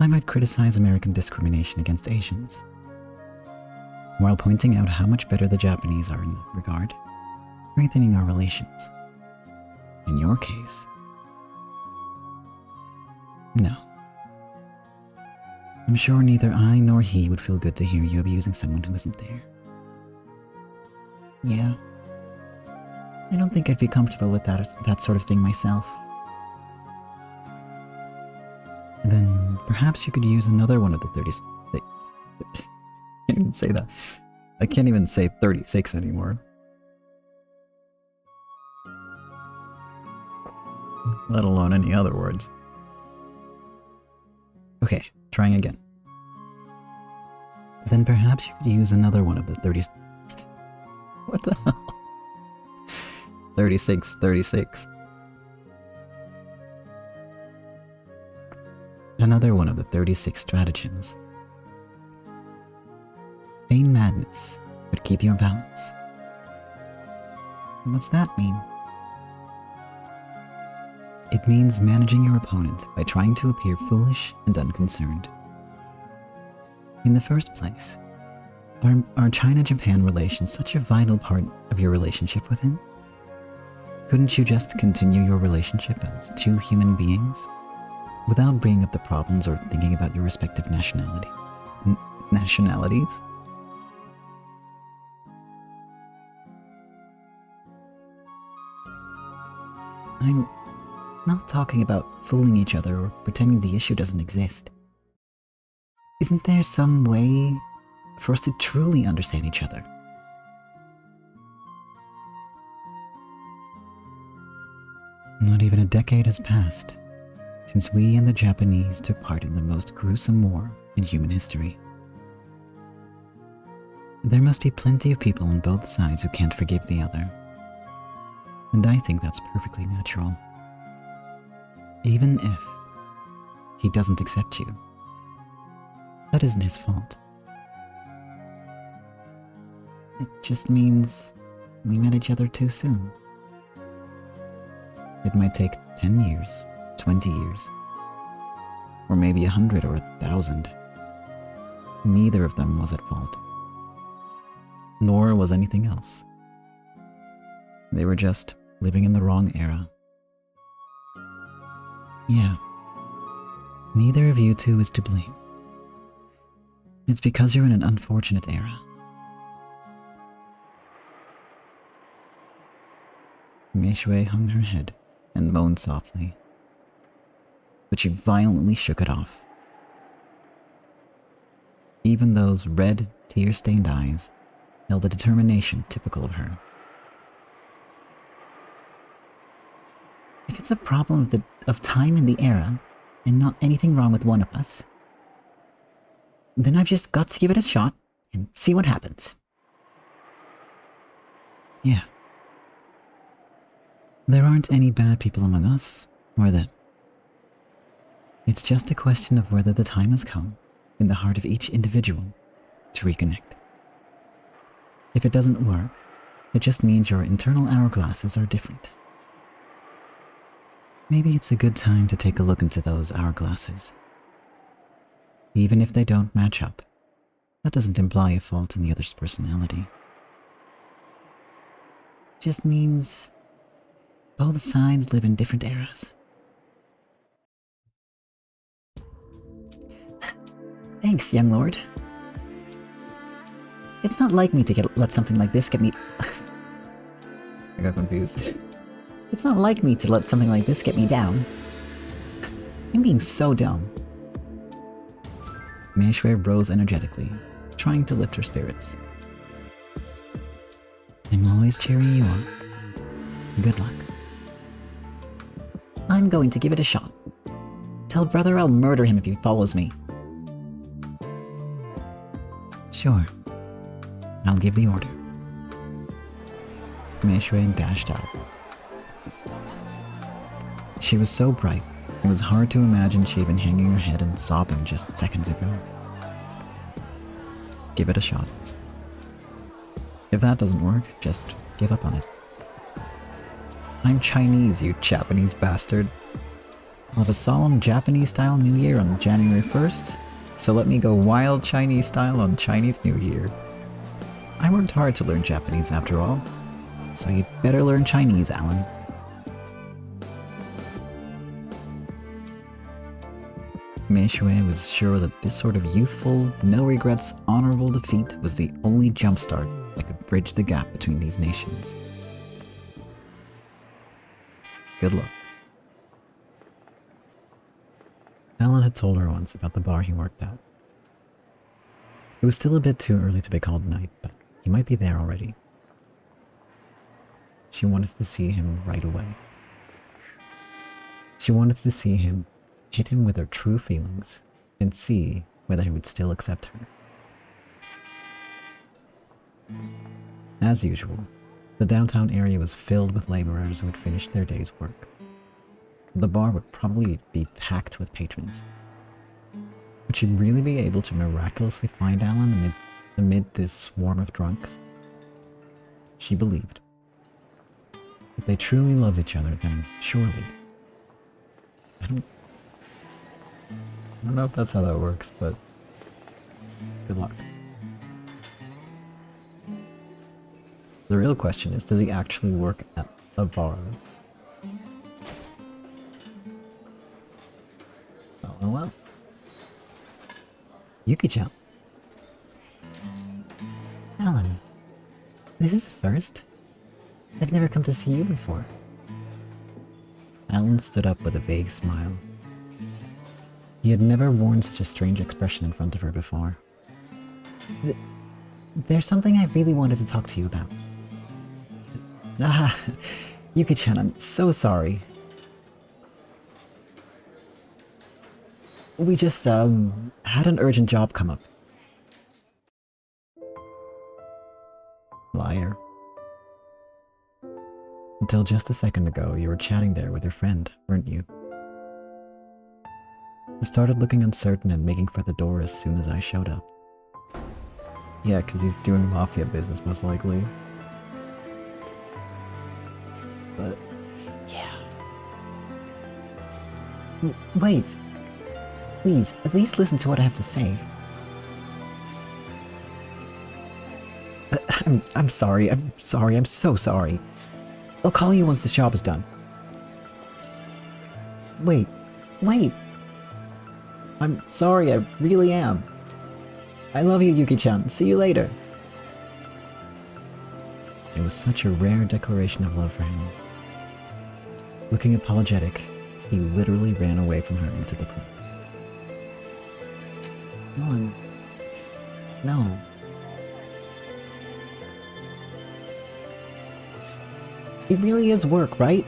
I might criticize American discrimination against Asians, while pointing out how much better the Japanese are in that regard, strengthening our relations. In your case, no. I'm sure neither I nor he would feel good to hear you abusing someone who isn't there. Yeah. I don't think I'd be comfortable with that sort of thing myself. Then perhaps you could use another one of the 30... I can't even say that. I can't even say 36 anymore. Let alone any other words. Okay, trying again. Then perhaps you could use another one of the 30... What the hell? 36. Another one of the 36 stratagems. Feign madness, but keep your balance. What's that mean? It means managing your opponent by trying to appear foolish and unconcerned. In the first place, are China-Japan relations such a vital part of your relationship with him? Couldn't you just continue your relationship as two human beings without bringing up the problems or thinking about your respective nationalities? I'm not talking about fooling each other or pretending the issue doesn't exist. Isn't there some way for us to truly understand each other? Not even a decade has passed since we and the Japanese took part in the most gruesome war in human history. There must be plenty of people on both sides who can't forgive the other. And I think that's perfectly natural. Even if he doesn't accept you, that isn't his fault. It just means we met each other too soon. It might take 10 years, 20 years, or maybe 100 or 1,000. Neither of them was at fault, nor was anything else. They were just living in the wrong era. Yeah, neither of you two is to blame. It's because you're in an unfortunate era. Mei Shui hung her head and moaned softly, but she violently shook it off Even those red, tear-stained eyes held a determination typical of her. If it's a problem of time in the era, and not anything wrong with one of us, then I've just got to give it a shot and see what happens. Yeah. There aren't any bad people among us, or them. It's just a question of whether the time has come, in the heart of each individual, to reconnect. If it doesn't work, it just means your internal hourglasses are different. Maybe it's a good time to take a look into those hourglasses. Even if they don't match up, that doesn't imply a fault in the other's personality. It just means both sides live in different eras. Thanks, young lord. It's not like me to let something like this get me... I got confused. It's not like me to let something like this get me down. I'm being so dumb. Mei Shui rose energetically, trying to lift her spirits. I'm always cheering you on. Good luck. I'm going to give it a shot. Tell brother I'll murder him if he follows me. Sure. I'll give the order. Mei Shui dashed out. She was so bright, it was hard to imagine she'd been hanging her head and sobbing just seconds ago. Give it a shot. If that doesn't work, just give up on it. I'm Chinese, you Japanese bastard. I'll have a solemn Japanese-style New Year on January 1st, so let me go wild Chinese style on Chinese New Year. I worked hard to learn Japanese after all, so you'd better learn Chinese, Alan. Mei Shui was sure that this sort of youthful, no-regrets, honorable defeat was the only jumpstart that could bridge the gap between these nations. Good luck. Alan had told her once about the bar he worked at. It was still a bit too early to be called night, but he might be there already. She wanted to see him right away. She wanted to see him, hit him with her true feelings, and see whether he would still accept her. As usual, the downtown area was filled with laborers who had finished their day's work. The bar would probably be packed with patrons. Would she really be able to miraculously find Alan amid this swarm of drunks? She believed. If they truly loved each other, then surely... I don't know if that's how that works, but good luck. The real question is, does he actually work at a bar? Oh, well. Yuki-chan. Alan, this is a first. I've never come to see you before. Alan stood up with a vague smile. He had never worn such a strange expression in front of her before. There's something I really wanted to talk to you about. Yuki-chan, I'm so sorry. We just, had an urgent job come up. Liar. Until just a second ago, you were chatting there with your friend, weren't you? You started looking uncertain and making for the door as soon as I showed up. Yeah, because he's doing mafia business, most likely. But, yeah. Wait. Please, at least listen to what I have to say. I'm sorry, I'm so sorry. I'll call you once this job is done. Wait. I'm sorry, I really am. I love you, Yuki-chan. See you later. It was such a rare declaration of love for him. Looking apologetic, he literally ran away from her into the crowd. Alan, No. It really is work, right?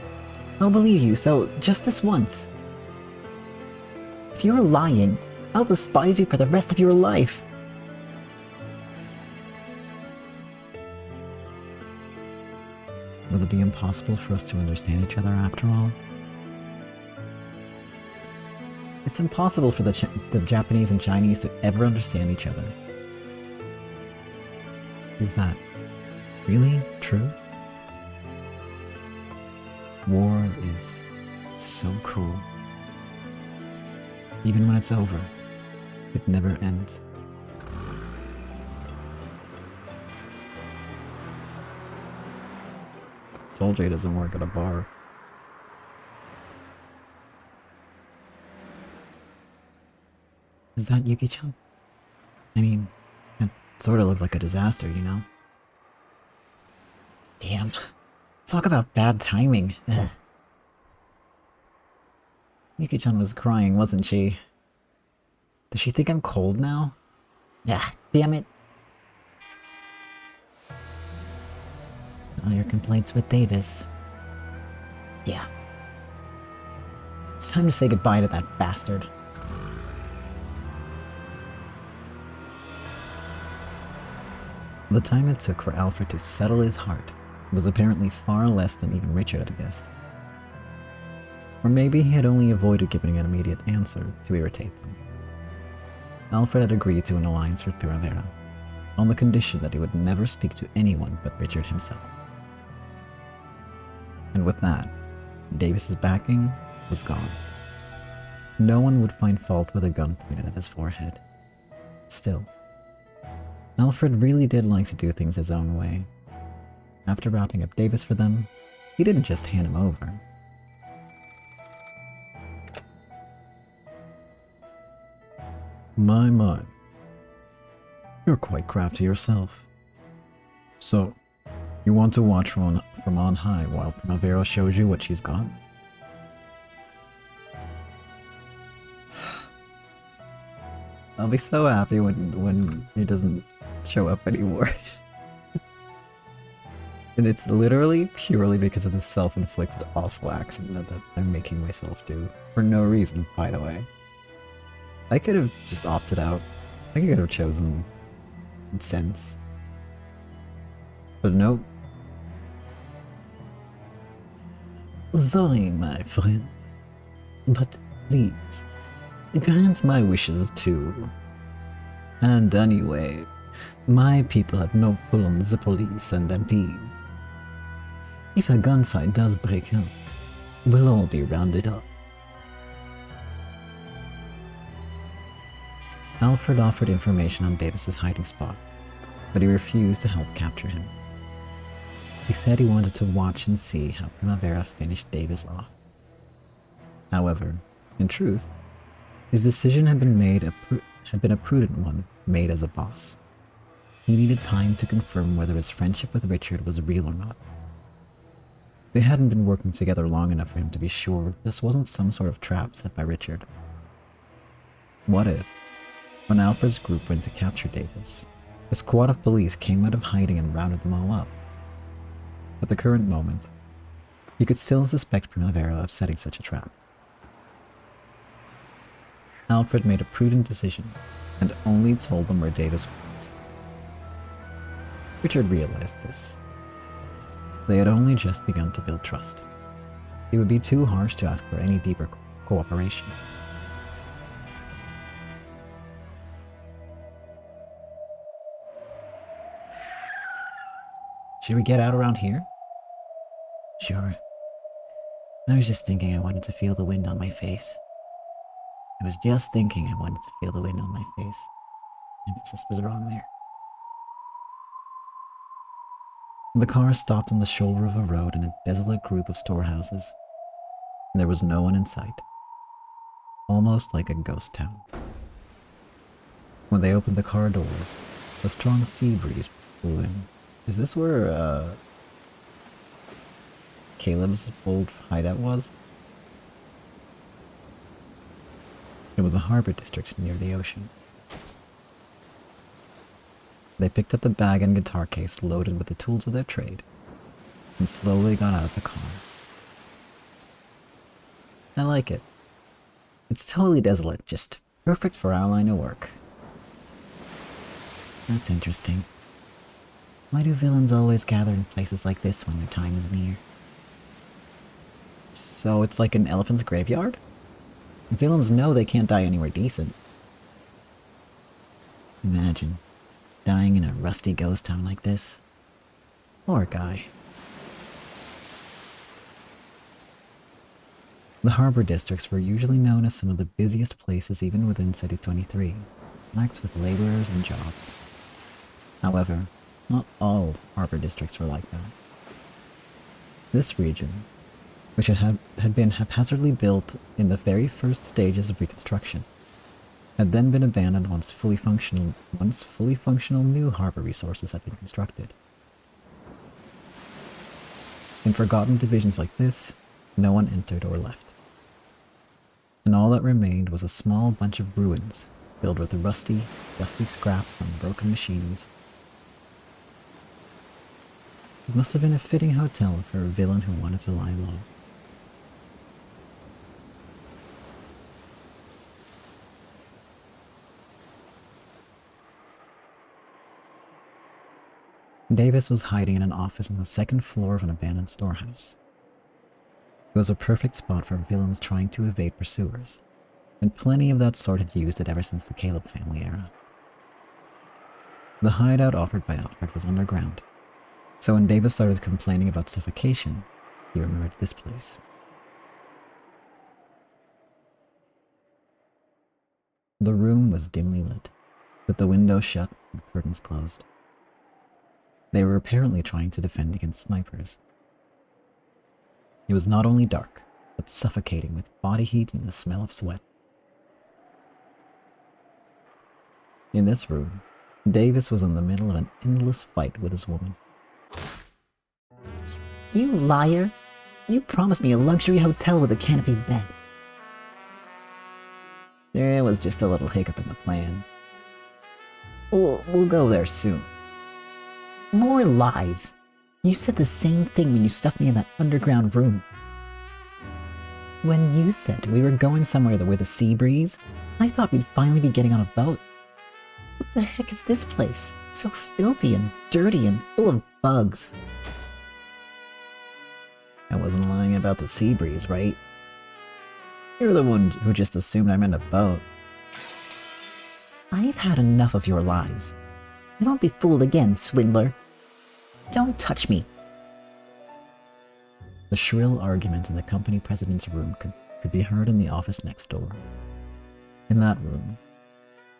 I'll believe you, so just this once. If you're lying, I'll despise you for the rest of your life. Will it be impossible for us to understand each other after all? It's impossible for the Japanese and Chinese to ever understand each other. Is that really true? War is so cruel. Even when it's over, it never ends. Told you he doesn't work at a bar. Is that Yuki-chan? I mean, it sort of looked like a disaster, you know? Damn. Talk about bad timing. Ugh. Yuki-chan was crying, wasn't she? Does she think I'm cold now? Ah, damn it. All your complaints with Davis. Yeah. It's time to say goodbye to that bastard. The time it took for Alfred to settle his heart was apparently far less than even Richard had guessed. Or maybe he had only avoided giving an immediate answer to irritate them. Alfred had agreed to an alliance with Primavera, on the condition that he would never speak to anyone but Richard himself. And with that, Davis's backing was gone. No one would find fault with a gun pointed at his forehead. Still, Alfred really did like to do things his own way. After wrapping up Davis for them, he didn't just hand him over. My. You're quite crafty yourself. So, you want to watch from on high while Primavera shows you what she's got? I'll be so happy when he doesn't show up anymore. And it's literally purely because of the self-inflicted awful accident that I'm making myself do. For no reason, by the way. I could have just opted out. I could have chosen sense. But no. Sorry, my friend. But please, grant my wishes too. And anyway, my people have no pull on the police and MPs. If a gunfight does break out, we'll all be rounded up. Alfred offered information on Davis's hiding spot, but he refused to help capture him. He said he wanted to watch and see how Primavera finished Davis off. However, in truth, his decision had been a prudent one made as a boss. He needed time to confirm whether his friendship with Richard was real or not. They hadn't been working together long enough for him to be sure this wasn't some sort of trap set by Richard. What if, when Alfred's group went to capture Davis, a squad of police came out of hiding and rounded them all up? At the current moment, he could still suspect Primavera of setting such a trap. Alfred made a prudent decision and only told them where Davis was. Richard realized this. They had only just begun to build trust. It would be too harsh to ask for any deeper cooperation. Should we get out around here? Sure. I was just thinking I wanted to feel the wind on my face. I was just thinking I wanted to feel the wind on my face. Emphasis was wrong there. The car stopped on the shoulder of a road in a desolate group of storehouses. There was no one in sight. Almost like a ghost town. When they opened the car doors, a strong sea breeze blew in. Is this where, Caleb's old hideout was? It was a harbor district near the ocean. They picked up the bag and guitar case loaded with the tools of their trade and slowly got out of the car. I like it. It's totally desolate, just perfect for our line of work. That's interesting. Why do villains always gather in places like this when their time is near? So it's like an elephant's graveyard? Villains know they can't die anywhere decent. Imagine dying in a rusty ghost town like this. Poor guy. The harbor districts were usually known as some of the busiest places even within City 23, packed with laborers and jobs. However, not all harbor districts were like that. This region, which had been haphazardly built in the very first stages of reconstruction, had then been abandoned once fully functional new harbor resources had been constructed. In forgotten divisions like this, no one entered or left. And all that remained was a small bunch of ruins filled with rusty scrap from broken machines. It must have been a fitting hotel for a villain who wanted to lie low. Davis was hiding in an office on the second floor of an abandoned storehouse. It was a perfect spot for villains trying to evade pursuers, and plenty of that sort had used it ever since the Caleb family era. The hideout offered by Alfred was underground, so when Davis started complaining about suffocation, he remembered this place. The room was dimly lit, with the windows shut and curtains closed. They were apparently trying to defend against snipers. It was not only dark, but suffocating with body heat and the smell of sweat. In this room, Davis was in the middle of an endless fight with his woman. You liar! You promised me a luxury hotel with a canopy bed. There was just a little hiccup in the plan. We'll go there soon. More lies. You said the same thing when you stuffed me in that underground room. When you said we were going somewhere with a sea breeze, I thought we'd finally be getting on a boat. What the heck is this place? So filthy and dirty and full of bugs. I wasn't lying about the sea breeze, right? You're the one who just assumed I meant a boat. I've had enough of your lies. I won't be fooled again, swindler. Don't touch me. The shrill argument in the company president's room could be heard in the office next door. In that room,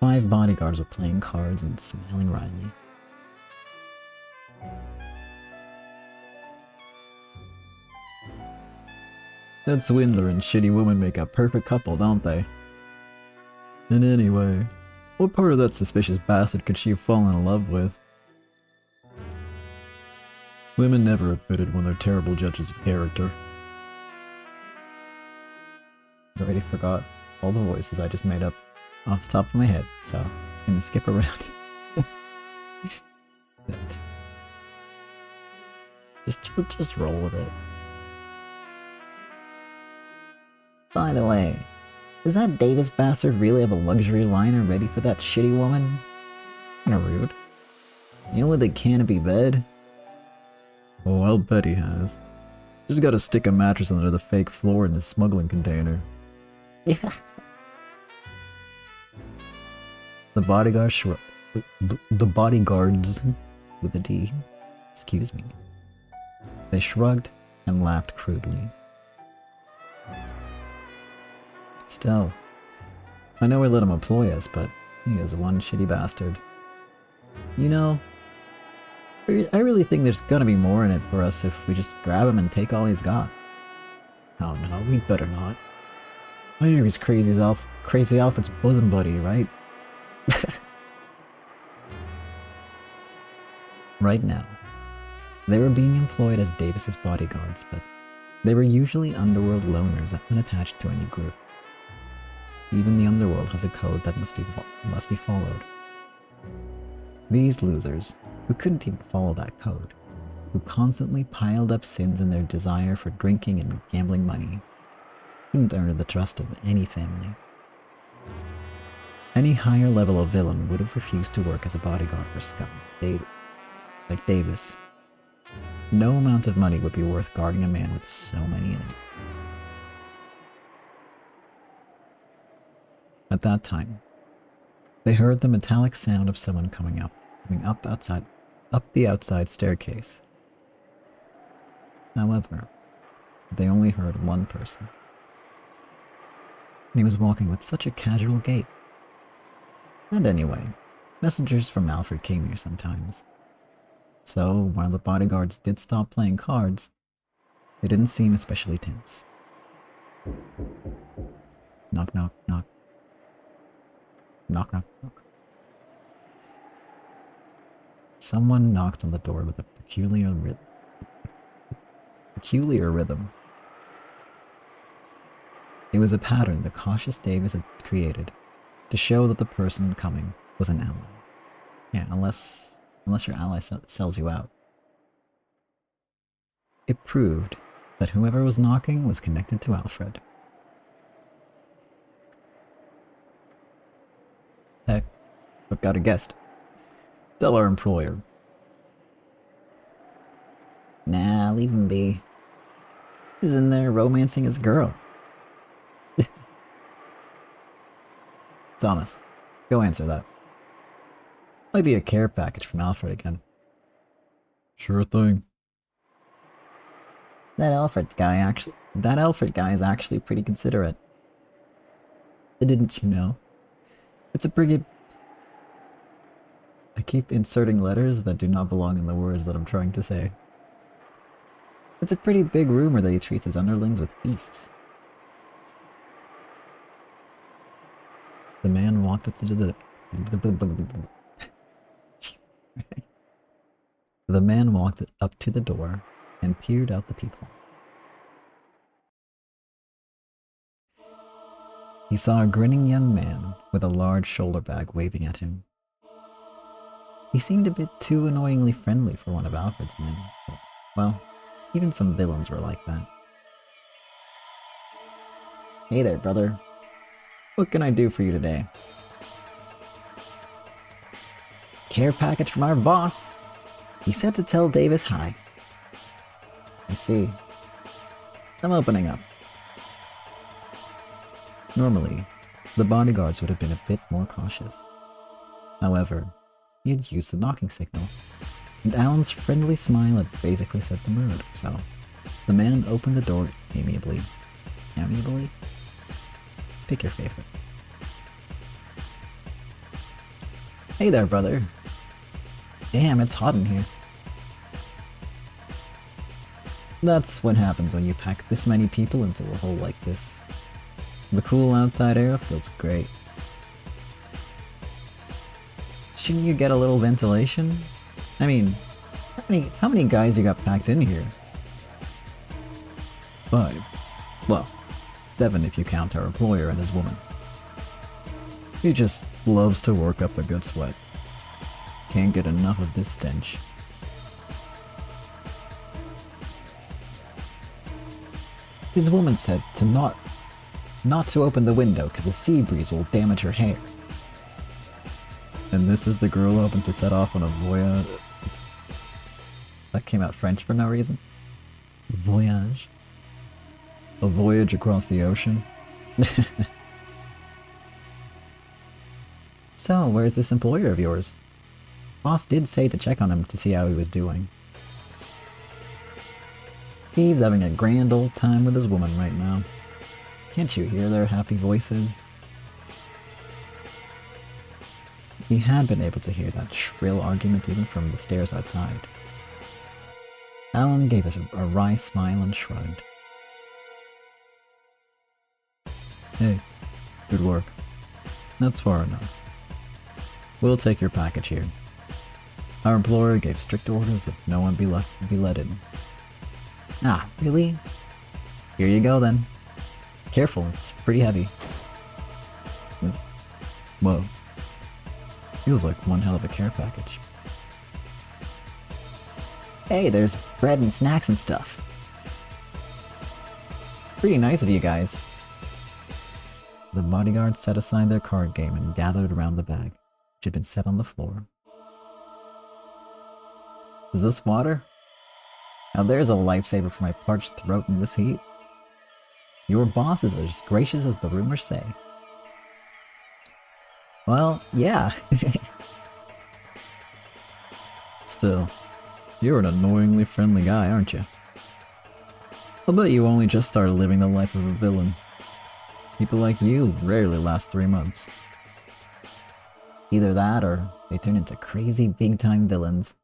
5 bodyguards were playing cards and smiling wryly. That swindler and shitty woman make a perfect couple, don't they? And anyway, what part of that suspicious bastard could she have fallen in love with? Women never admitted when they're terrible judges of character. I already forgot all the voices I just made up off the top of my head, so it's gonna skip around. just roll with it. By the way, does that Davis bastard really have a luxury liner ready for that shitty woman? Kinda rude. You know, with a canopy bed? Oh, I'll bet he has. Just gotta stick a mattress under the fake floor in his smuggling container. The bodyguards the bodyguards with a D, excuse me. They shrugged and laughed crudely. Still, I know we let him employ us, but he is one shitty bastard. You know, I really think there's gonna be more in it for us if we just grab him and take all he's got. Oh no, we'd better not. I hear he's crazy Alfred's bosom buddy, right? Right now, they were being employed as Davis's bodyguards, but they were usually underworld loners unattached to any group. Even the underworld has a code that must be followed. These losers, who couldn't even follow that code, who constantly piled up sins in their desire for drinking and gambling money, couldn't earn the trust of any family. Any higher level of villain would have refused to work as a bodyguard for scum like Davis. No amount of money would be worth guarding a man with so many enemies. At that time, they heard the metallic sound of someone coming up the outside staircase. However, they only heard one person. And he was walking with such a casual gait. And anyway, messengers from Alfred came here sometimes. So, while the bodyguards did stop playing cards, they didn't seem especially tense. Knock, knock, knock. Knock, knock, knock. Someone knocked on the door with a peculiar rhythm. It was a pattern the cautious Davis had created to show that the person coming was an ally. Yeah, unless your ally sells you out. It proved that whoever was knocking was connected to Alfred. Heck, I've got a guest. Tell our employer. Nah, leave him be. He's in there romancing his girl. Thomas, go answer that. Might be a care package from Alfred again. Sure thing. That Alfred guy is actually pretty considerate. Didn't you know? It's a pretty... I keep inserting letters that do not belong in the words that I'm trying to say. It's a pretty big rumor that he treats his underlings with beasts. The man walked up to the... The man walked up to the door and peered out the peephole. He saw a grinning young man with a large shoulder bag waving at him. He seemed a bit too annoyingly friendly for one of Alfred's men, but, well, even some villains were like that. Hey there, brother. What can I do for you today? Care package from our boss. He said to tell Davis hi. I see. I'm opening up. Normally, the bodyguards would have been a bit more cautious. However, he had used the knocking signal, and Alan's friendly smile had basically set the mood, so the man opened the door amiably. Amiably? Pick your favorite. Hey there, brother. Damn, it's hot in here. That's what happens when you pack this many people into a hole like this. The cool outside air feels great. Shouldn't you get a little ventilation? I mean, how many guys you got packed in here? 5. Well, 7 if you count our employer and his woman. He just loves to work up a good sweat. Can't get enough of this stench. His woman said to not to open the window because the sea breeze will damage her hair. And this is the girl hoping to set off on a voyage. That came out French for no reason. Voyage. A voyage across the ocean. So, where's this employer of yours? Boss did say to check on him to see how he was doing. He's having a grand old time with his woman right now. Can't you hear their happy voices? He had been able to hear that shrill argument even from the stairs outside. Alan gave us a wry smile and shrugged. Hey, good work. That's far enough. We'll take your package here. Our employer gave strict orders that no one be let in. Ah, really? Here you go then. Careful, it's pretty heavy. Whoa. Feels like one hell of a care package. Hey, there's bread and snacks and stuff. Pretty nice of you guys. The bodyguards set aside their card game and gathered around the bag, which had been set on the floor. Is this water? Now there's a lifesaver for my parched throat in this heat. Your boss is as gracious as the rumors say. Well, yeah. Still, you're an annoyingly friendly guy, aren't you? I'll bet you only just started living the life of a villain. People like you rarely last 3 months. Either that or they turn into crazy big-time villains.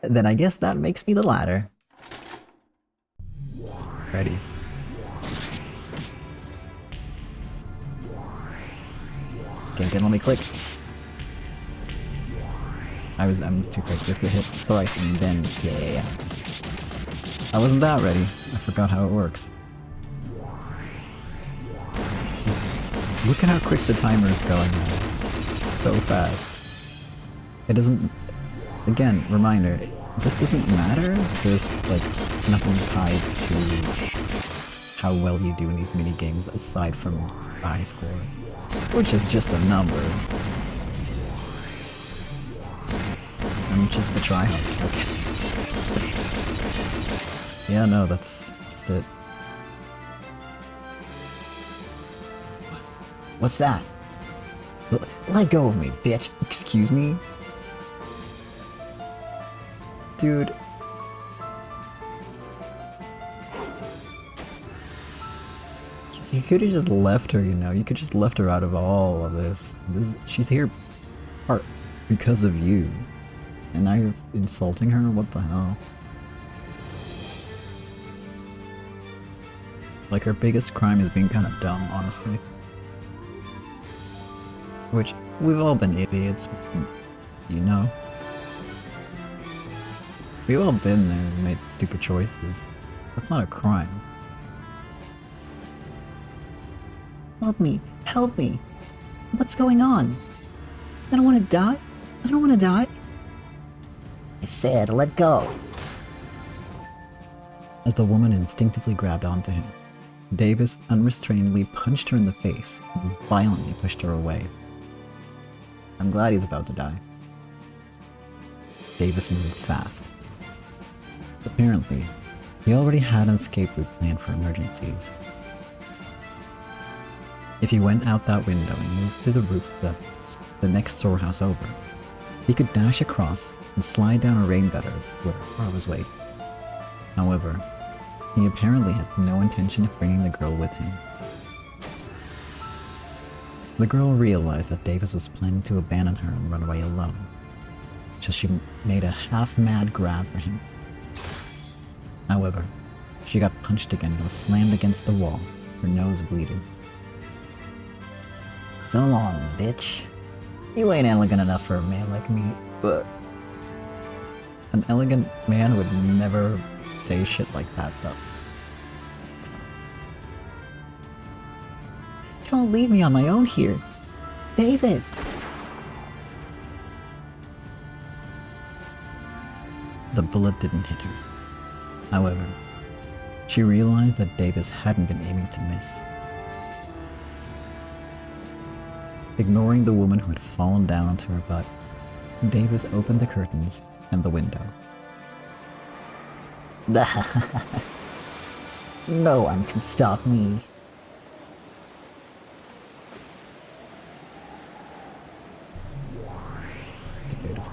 Then I guess that makes me the latter. Ready. Can let me click. I'm too quick. You have to hit thrice and then yeah. I wasn't that ready. I forgot how it works. Just look at how quick the timer is going now. It's so fast. It doesn't... Again, reminder, this doesn't matter. There's like nothing tied to how well you do in these mini games aside from the high score, which is just a number. I'm just a tryhard. Okay. Yeah, no, that's just it. What's that? Let go of me, bitch. Excuse me? Dude. You could have just left her, you know? You could just left her out of all of this. She's here because of you. And now you're insulting her? What the hell? Like, her biggest crime is being kind of dumb, honestly. Which, we've all been idiots, you know? We've all been there and made stupid choices. That's not a crime. Help me! Help me! What's going on? I don't want to die? I don't want to die? I said, let go! As the woman instinctively grabbed onto him, Davis unrestrainedly punched her in the face and violently pushed her away. I'm glad he's about to die. Davis moved fast. Apparently, he already had an escape route planned for emergencies. If he went out that window and moved to the roof of the next storehouse over, he could dash across and slide down a rain gutter where a car was waiting. However, he apparently had no intention of bringing the girl with him. The girl realized that Davis was planning to abandon her and run away alone, so she made a half-mad grab for him. However, she got punched again and was slammed against the wall, her nose bleeding. So long, bitch. You ain't elegant enough for a man like me, but... An elegant man would never say shit like that, though. Don't leave me on my own here. Davis! The bullet didn't hit her. However, she realized that Davis hadn't been aiming to miss. Ignoring the woman who had fallen down onto her butt, Davis opened the curtains and the window. No one can stop me. Debatable.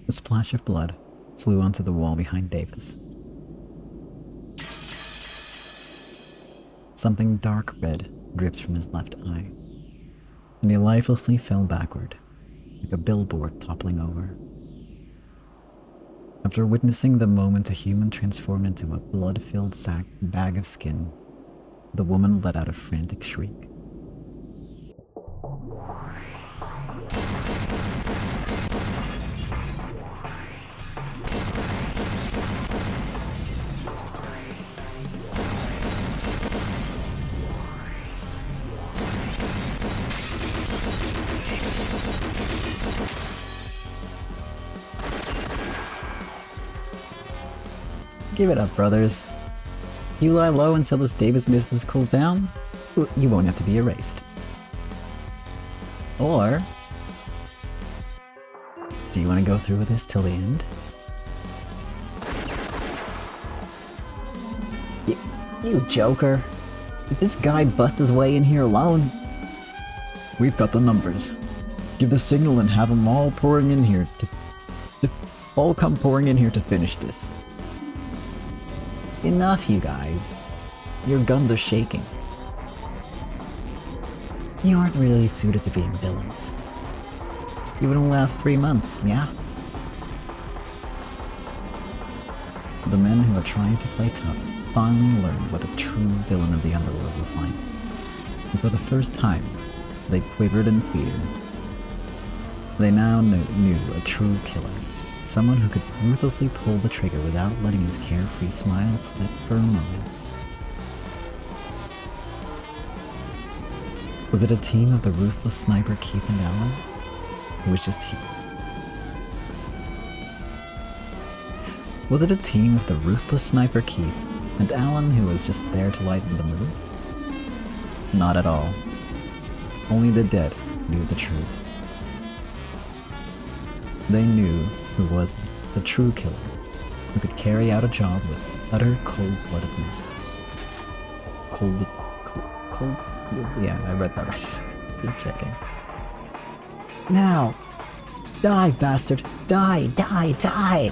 A splash of blood flew onto the wall behind Davis. Something dark red dripped from his left eye, and he lifelessly fell backward, like a billboard toppling over. After witnessing the moment a human transformed into a blood-filled bag of skin, the woman let out a frantic shriek. Give it up, brothers. You lie low until this Davis business cools down, you won't have to be erased. Or... do you want to go through with this till the end? You joker. Did this guy bust his way in here alone? We've got the numbers. Give the signal and have them all pouring in here all come pouring in here to finish this. Enough, you guys. Your guns are shaking. You aren't really suited to being villains. You wouldn't last 3 months, yeah? The men who are trying to play tough finally learned what a true villain of the underworld was like. And for the first time, they quivered in fear. They now knew a true killer. Someone who could ruthlessly pull the trigger without letting his carefree smile slip for a moment. Was it a team of the ruthless sniper Keith and Alan? It was just he. Was it a team of the ruthless sniper Keith and Alan who was just there to lighten the mood? Not at all. Only the dead knew the truth. They knew who was the true killer, who could carry out a job with utter cold-bloodedness. Cold? Yeah, I read that right. Just checking. Now! Die, bastard! Die, die, die!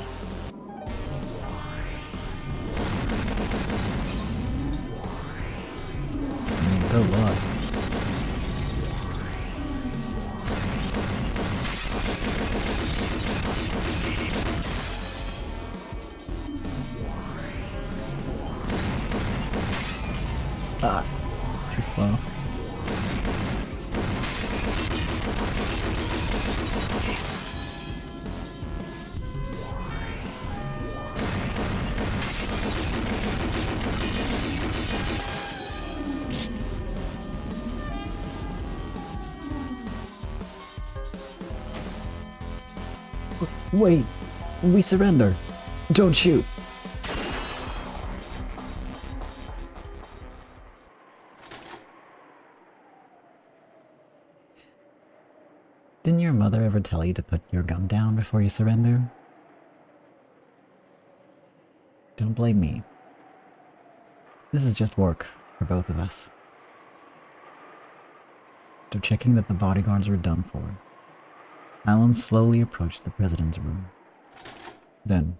Good luck. Too slow. Wait, we surrender. Don't shoot. Didn't your mother ever tell you to put your gun down before you surrender? Don't blame me. This is just work for both of us. After checking that the bodyguards were done for, Alan slowly approached the president's room. Then,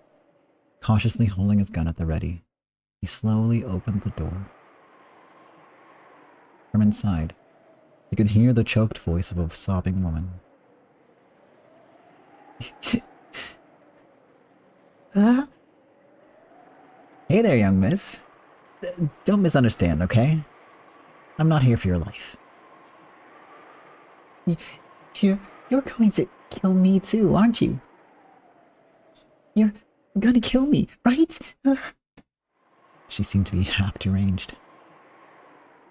cautiously holding his gun at the ready, he slowly opened the door. From inside, he could hear the choked voice of a sobbing woman. Hey there, young miss. Don't misunderstand, okay? I'm not here for your life. You're going to kill me too, aren't you? You're gonna kill me, right? She seemed to be half deranged.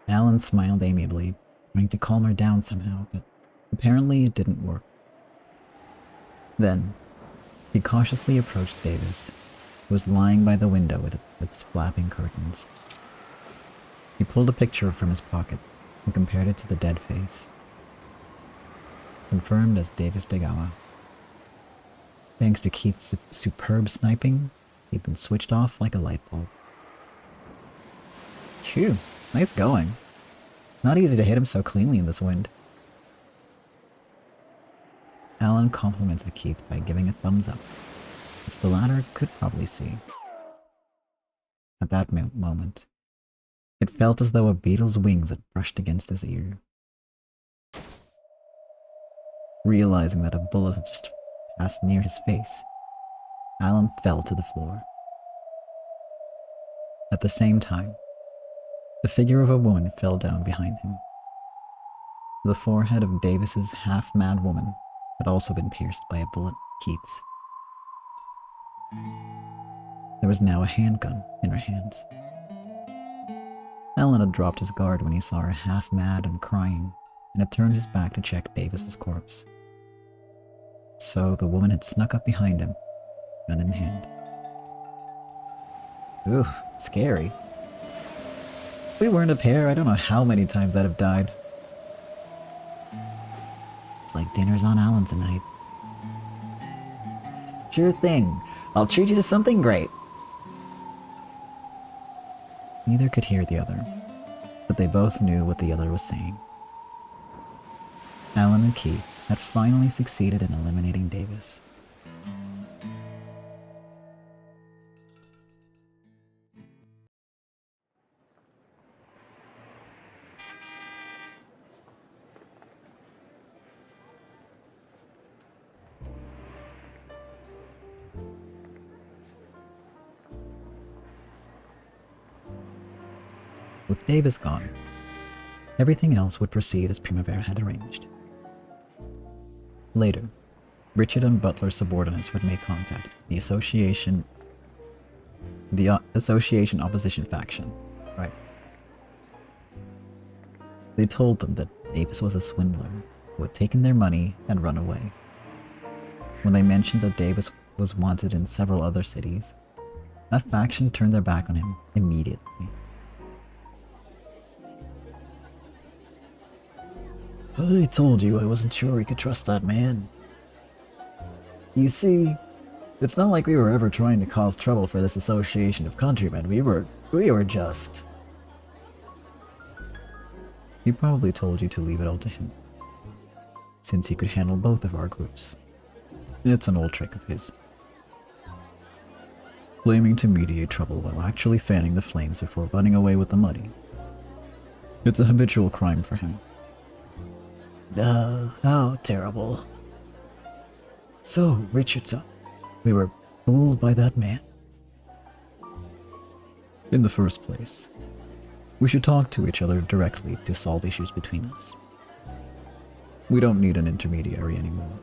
Alan smiled amiably, trying to calm her down somehow, but apparently it didn't work. Then, he cautiously approached Davis, who was lying by the window with its flapping curtains. He pulled a picture from his pocket and compared it to the dead face. Confirmed as Davis Degawa. Thanks to Keith's superb sniping, he'd been switched off like a light bulb. Phew, nice going. Not easy to hit him so cleanly in this wind. Alan complimented Keith by giving a thumbs up, which the latter could probably see. At that moment, it felt as though a beetle's wings had brushed against his ear. Realizing that a bullet had just passed near his face, Alan fell to the floor. At the same time, the figure of a woman fell down behind him. The forehead of Davis's half-mad woman had also been pierced by a bullet Keith's. There was now a handgun in her hands. Alan had dropped his guard when he saw her half-mad and crying, and had turned his back to check Davis's corpse. So the woman had snuck up behind him, gun in hand. Ooh, scary. If we weren't a pair, I don't know how many times I'd have died. It's like dinner's on Alan tonight. Sure thing. I'll treat you to something great. Neither could hear the other, but they both knew what the other was saying. Alan and Keith had finally succeeded in eliminating Davis. With Davis gone, everything else would proceed as Primavera had arranged. Later, Richard and Butler's subordinates would make contact. The association opposition faction, right? They told them that Davis was a swindler who had taken their money and run away. When they mentioned that Davis was wanted in several other cities, that faction turned their back on him immediately. I told you I wasn't sure we could trust that man. You see, it's not like we were ever trying to cause trouble for this association of countrymen. We were just... He probably told you to leave it all to him, since he could handle both of our groups. It's an old trick of his. Claiming to mediate trouble while actually fanning the flames before running away with the money. It's a habitual crime for him. How terrible. So, Richardson, we were fooled by that man? In the first place, we should talk to each other directly to solve issues between us. We don't need an intermediary anymore.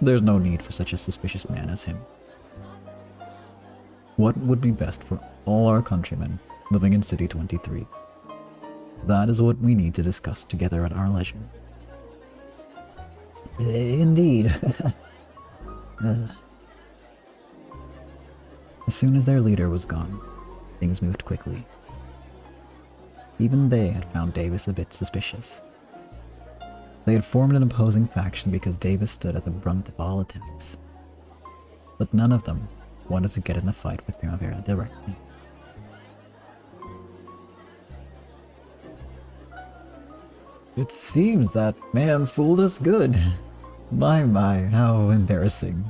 There's no need for such a suspicious man as him. What would be best for all our countrymen living in City 23? That is what we need to discuss together at our leisure. Indeed. As soon as their leader was gone, things moved quickly. Even they had found Davis a bit suspicious. They had formed an opposing faction because Davis stood at the brunt of all attacks. But none of them wanted to get in a fight with Primavera directly. It seems that man fooled us good. My, how embarrassing.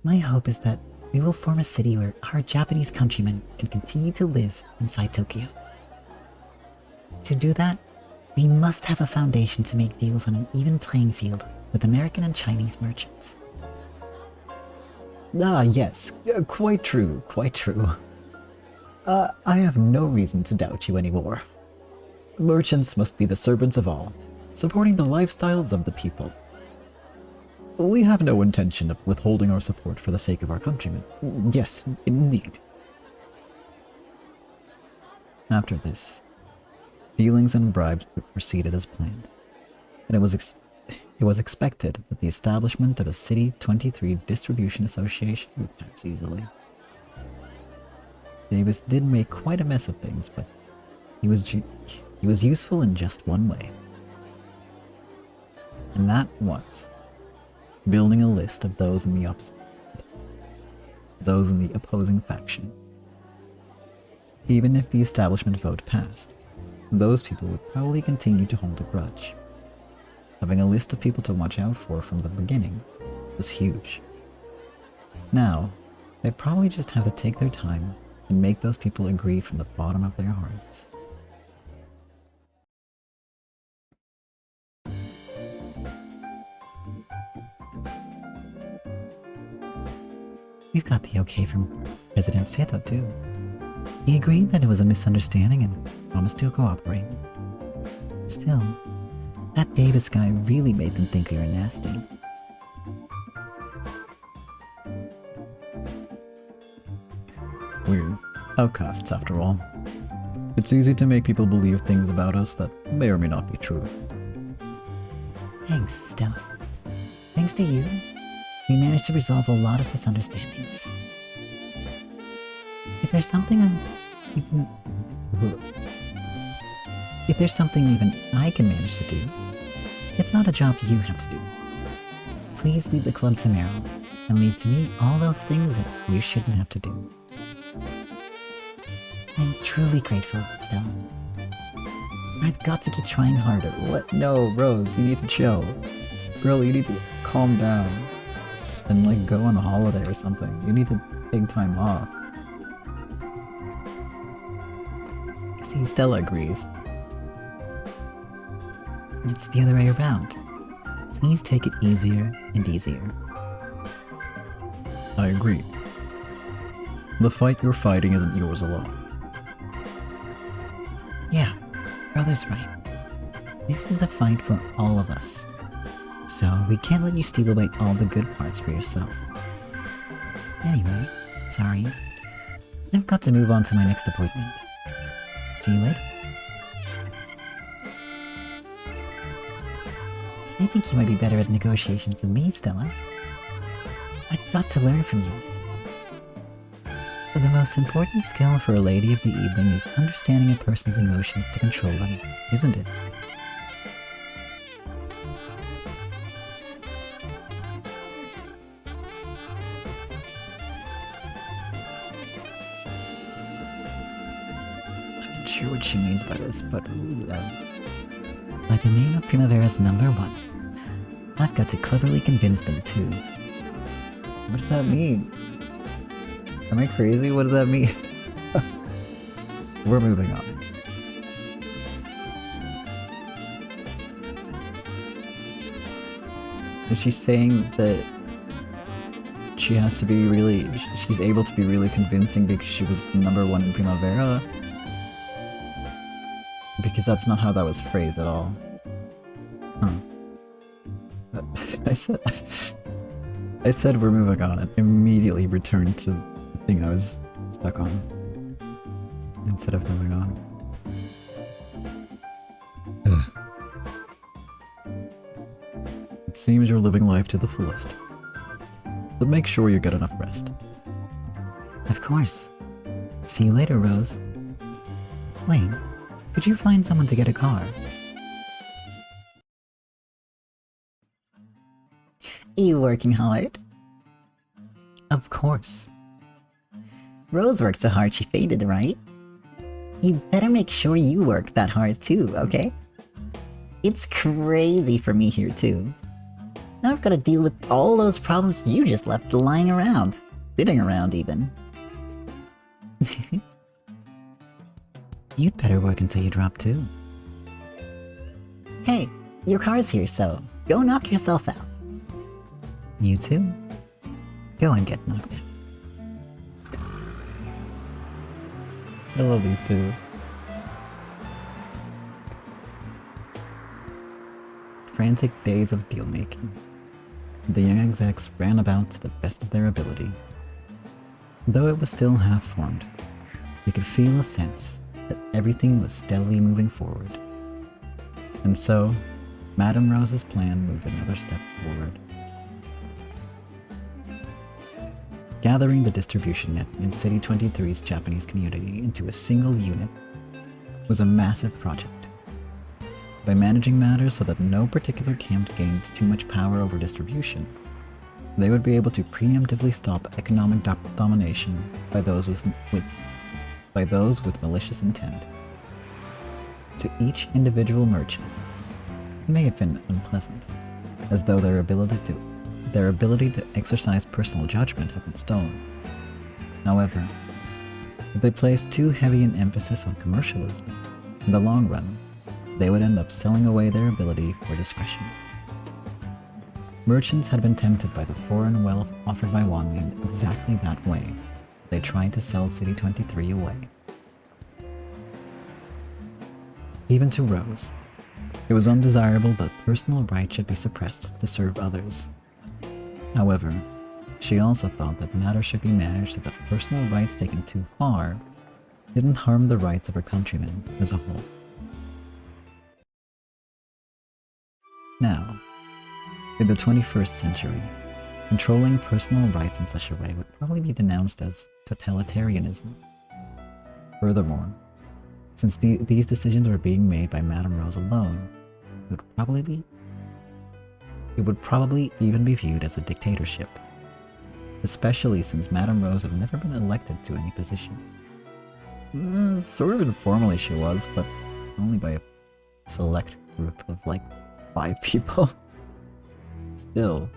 My hope is that we will form a city where our Japanese countrymen can continue to live inside Tokyo. To do that, we must have a foundation to make deals on an even playing field with American and Chinese merchants. Ah, yes, quite true, quite true. I have no reason to doubt you anymore. Merchants must be the servants of all, supporting the lifestyles of the people. We have no intention of withholding our support for the sake of our countrymen. Yes, indeed. After this, dealings and bribes proceeded as planned, and it was expected that the establishment of a City 23 Distribution Association would pass easily. Davis did make quite a mess of things, but he was useful in just one way. And that was building a list of those in the opposing faction. Even if the establishment vote passed, those people would probably continue to hold a grudge. Having a list of people to watch out for from the beginning was huge. Now, they'd probably just have to take their time and make those people agree from the bottom of their hearts. We've got the okay from President Seto too. He agreed that it was a misunderstanding and promised to cooperate. Still, that Davis guy really made them think we were nasty. We're outcasts, after all. It's easy to make people believe things about us that may or may not be true. Thanks, Stella. Thanks to you, we managed to resolve a lot of misunderstandings. If there's something even I can manage to do, it's not a job you have to do. Please leave the club to Meryl, and leave to me all those things that you shouldn't have to do. I'm truly grateful, Stella. I've got to keep trying harder. What? No, Rose, you need to chill. Girl, you need to calm down. And like go on a holiday or something. You need to take time off. See, Stella agrees. It's the other way around. Please take it easier and easier. I agree. The fight you're fighting isn't yours alone. Yeah, brother's right. This is a fight for all of us. So we can't let you steal away all the good parts for yourself. Anyway, sorry. I've got to move on to my next appointment. See you later. I think you might be better at negotiations than me, Stella. I've got to learn from you. But the most important skill for a lady of the evening is understanding a person's emotions to control them, isn't it? I'm not sure what she means by this, but Like the name of Primavera's #1. I've got to cleverly convince them too. what does that mean? Am I crazy? What does that mean? We're moving on. Is she saying that she has to be really, she's able to be really convincing because she was #1 in Primavera? Because that's not how that was phrased at all. Huh. But I said we're moving on and immediately returned to the thing I was stuck on. Instead of moving on. Ugh. It seems you're living life to the fullest. But make sure you get enough rest. Of course. See you later, Rose. Wayne, could you find someone to get a car? You working hard? Of course. Rose worked so hard she fainted, right? You better make sure you work that hard too, okay? It's crazy for me here too. Now I've got to deal with all those problems you just left lying around. Sitting around even. You'd better work until you drop too. Hey, your car's here, so go knock yourself out. You too. Go and get knocked out. I love these two. Frantic days of deal-making. The young execs ran about to the best of their ability. Though it was still half-formed, they could feel a sense that everything was steadily moving forward. And so, Madame Rose's plan moved another step forward. Gathering the distribution net in City 23's Japanese community into a single unit was a massive project. By managing matters so that no particular camp gained too much power over distribution, they would be able to preemptively stop economic domination by those with malicious intent. To each individual merchant, it may have been unpleasant, as though their ability to exercise personal judgment had been stolen. However, if they placed too heavy an emphasis on commercialism, in the long run, they would end up selling away their ability for discretion. Merchants had been tempted by the foreign wealth offered by Wanli in exactly that way. They tried to sell City 23 away. Even to Rose, it was undesirable that personal rights should be suppressed to serve others. However, she also thought that matters should be managed so that personal rights taken too far didn't harm the rights of her countrymen as a whole. Now, in the 21st century, Controlling personal rights in such a way would probably be denounced as totalitarianism. Furthermore, since these decisions were being made by Madame Rose alone, it would probably even be viewed as a dictatorship, especially since Madame Rose had never been elected to any position. Sort of informally she was, but only by a select group of like 5 people. Still.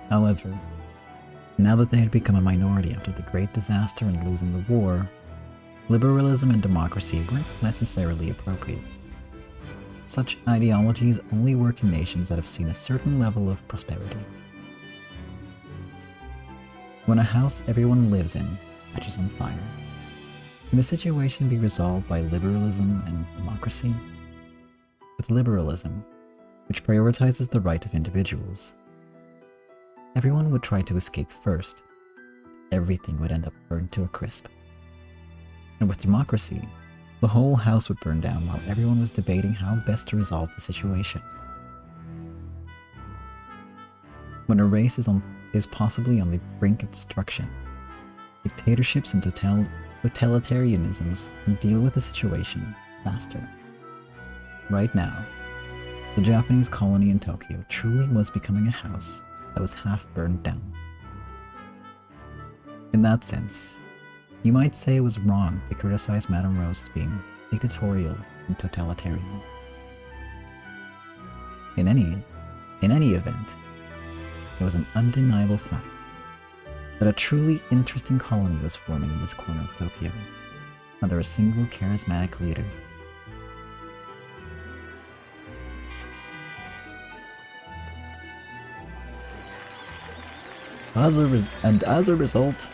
However, now that they had become a minority after the Great Disaster and losing the war, liberalism and democracy weren't necessarily appropriate. Such ideologies only work in nations that have seen a certain level of prosperity. When a house everyone lives in catches on fire, can the situation be resolved by liberalism and democracy? With liberalism, which prioritizes the right of individuals, everyone would try to escape first. Everything would end up burned to a crisp. And with democracy, the whole house would burn down while everyone was debating how best to resolve the situation. When a race is possibly on the brink of destruction, dictatorships and totalitarianisms can deal with the situation faster. Right now, the Japanese colony in Tokyo truly was becoming a house that was half burned down. In that sense, you might say it was wrong to criticize Madame Rose as being dictatorial and totalitarian. In any event, it was an undeniable fact that a truly interesting colony was forming in this corner of Tokyo, under a single charismatic leader. As a result,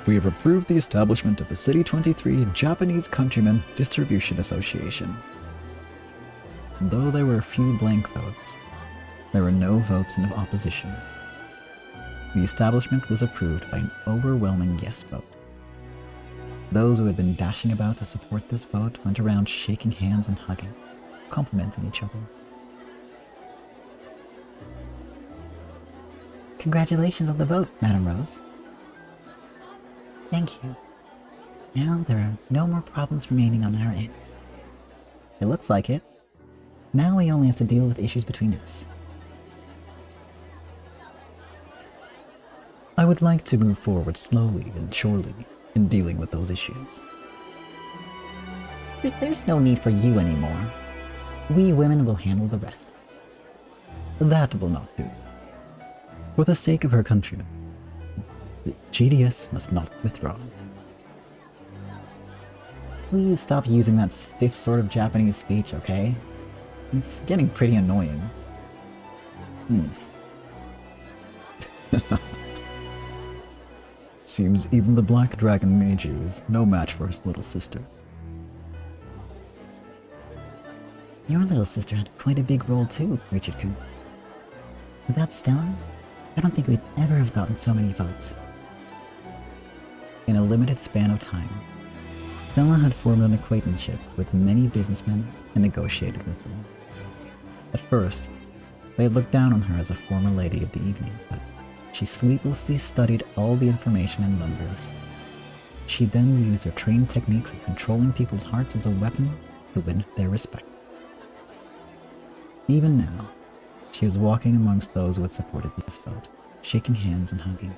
we have approved the establishment of the City 23 Japanese Countrymen Distribution Association. Though there were a few blank votes, there were no votes in opposition. The establishment was approved by an overwhelming yes vote. Those who had been dashing about to support this vote went around shaking hands and hugging, complimenting each other. Congratulations on the vote, Madame Rose. Thank you. Now there are no more problems remaining on our end. It looks like it. Now we only have to deal with issues between us. I would like to move forward slowly and surely in dealing with those issues. There's no need for you anymore. We women will handle the rest. That will not do. For the sake of her countrymen, the GDS must not withdraw. Please stop using that stiff sort of Japanese speech, okay? It's getting pretty annoying. Seems even the Black Dragon Meiji is no match for his little sister. Your little sister had quite a big role too, Richard-kun. Without Stella, I don't think we'd ever have gotten so many votes. In a limited span of time, Stella had formed an acquaintanceship with many businessmen and negotiated with them. At first, they had looked down on her as a former lady of the evening, but she sleeplessly studied all the information and numbers. She then used her trained techniques of controlling people's hearts as a weapon to win their respect. Even now, she was walking amongst those who had supported this vote, shaking hands and hugging.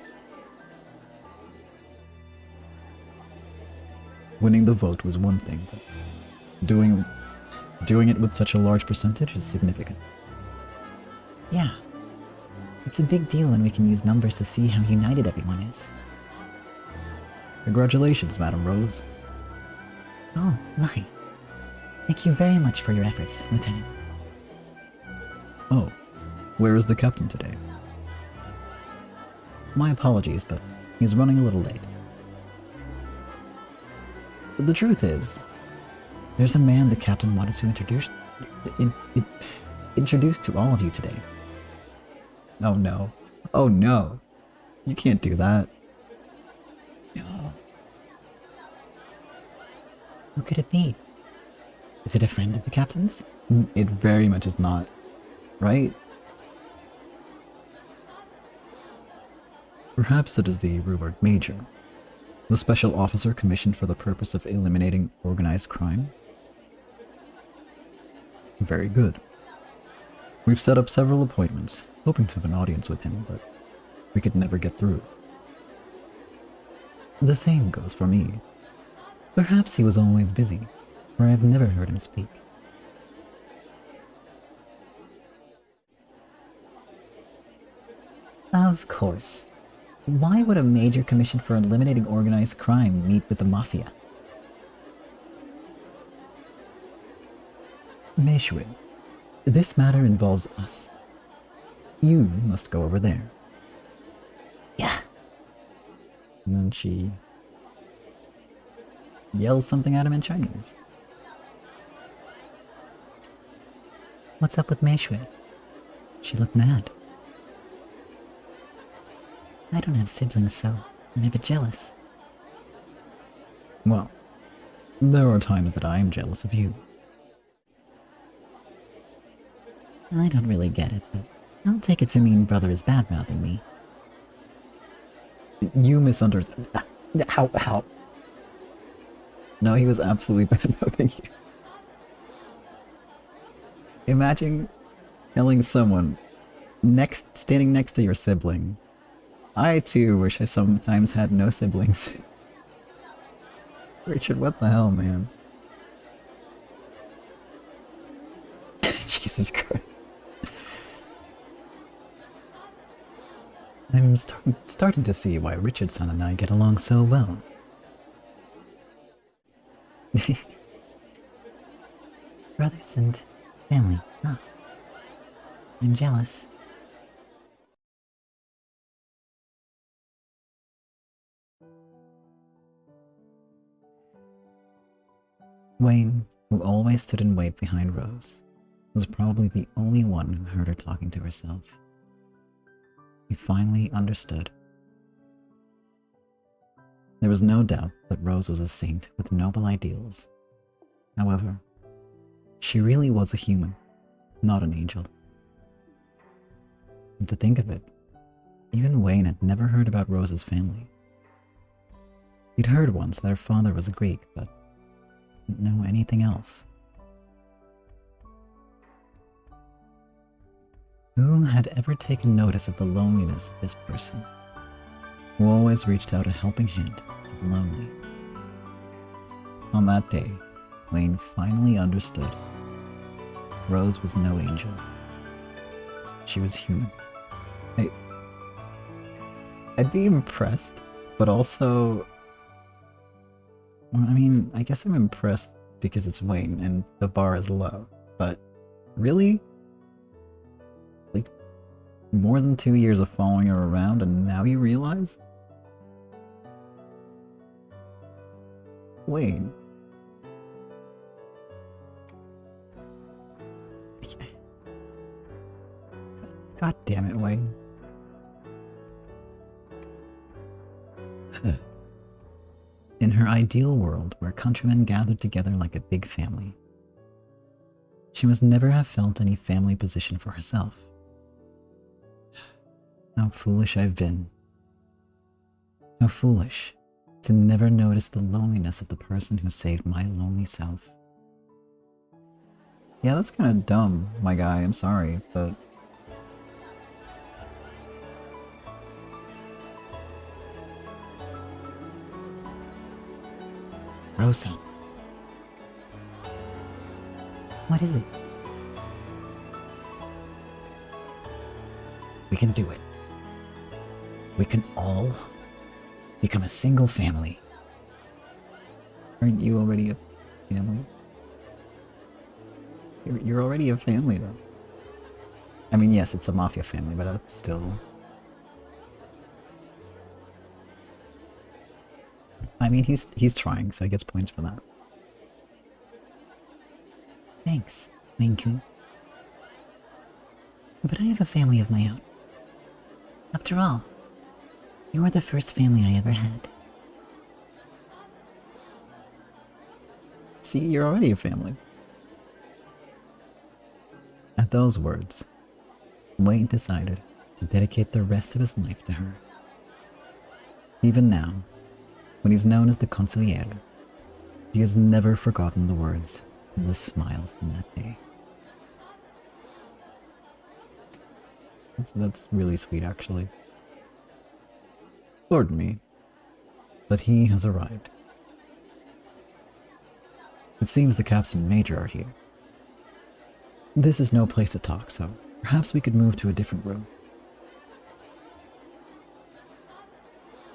Winning the vote was one thing, but doing it with such a large percentage is significant. Yeah. It's a big deal when we can use numbers to see how united everyone is. Congratulations, Madame Rose. Oh, my. Thank you very much for your efforts, Lieutenant. Oh, where is the captain today? My apologies, but he's running a little late. The truth is, there's a man the captain wanted to introduce to all of you today. Oh no. Oh no. You can't do that. Who could it be? Is it a friend of the captain's? It very much is not, right? Perhaps it is the rumored major, the special officer commissioned for the purpose of eliminating organized crime. Very good. We've set up several appointments, hoping to have an audience with him, but we could never get through. The same goes for me. Perhaps he was always busy, or I've never heard him speak. Of course. Why would a major commissioned for eliminating organized crime meet with the mafia? Meishue, this matter involves us. You must go over there. Yeah. And then she yells something at him in Chinese. What's up with Meishue? She looked mad. I don't have siblings, so I'm a bit jealous. Well, there are times that I am jealous of you. I don't really get it, but I'll take it to mean brother is bad-mouthing me. You misunderstood. How? No, he was absolutely bad-mouthing you. Imagine telling someone standing next to your sibling, I too wish I sometimes had no siblings. Richard, what the hell, man? Jesus Christ. I'm starting to see why Richard-san and I get along so well. Brothers and family, huh? I'm jealous. Wayne, who always stood in wait behind Rose, was probably the only one who heard her talking to herself. He finally understood. There was no doubt that Rose was a saint with noble ideals. However, she really was a human, not an angel. And to think of it, even Wayne had never heard about Rose's family. He'd heard once that her father was a Greek, but didn't know anything else. Who had ever taken notice of the loneliness of this person, who always reached out a helping hand to the lonely? On that day, Wayne finally understood. Rose was no angel. She was human. I'd be impressed, but also, well, I mean, I guess I'm impressed because it's Wayne and the bar is low, but really? Like, more than 2 years of following her around and now you realize? Wayne. God damn it, Wayne. In her ideal world, where countrymen gathered together like a big family, she must never have felt any family position for herself. How foolish I've been. How foolish to never notice the loneliness of the person who saved my lonely self. Yeah, that's kind of dumb, my guy, I'm sorry, but Rosa. What is it? we can do it. We can all become a single family. Aren't you already a family? You're already a family, though. I mean, yes, it's a mafia family, but that's still... I mean, he's trying, so he gets points for that. Thanks, Wayne-kun. But I have a family of my own. After all, you are the first family I ever had. See, you're already a family. those words, Wayne decided to dedicate the rest of his life to her. Even now, when he's known as the Consigliere, he has never forgotten the words and the smile from that day. That's really sweet, actually. Pardon me, but he has arrived. It seems the captain and major are here. This is no place to talk, so perhaps we could move to a different room.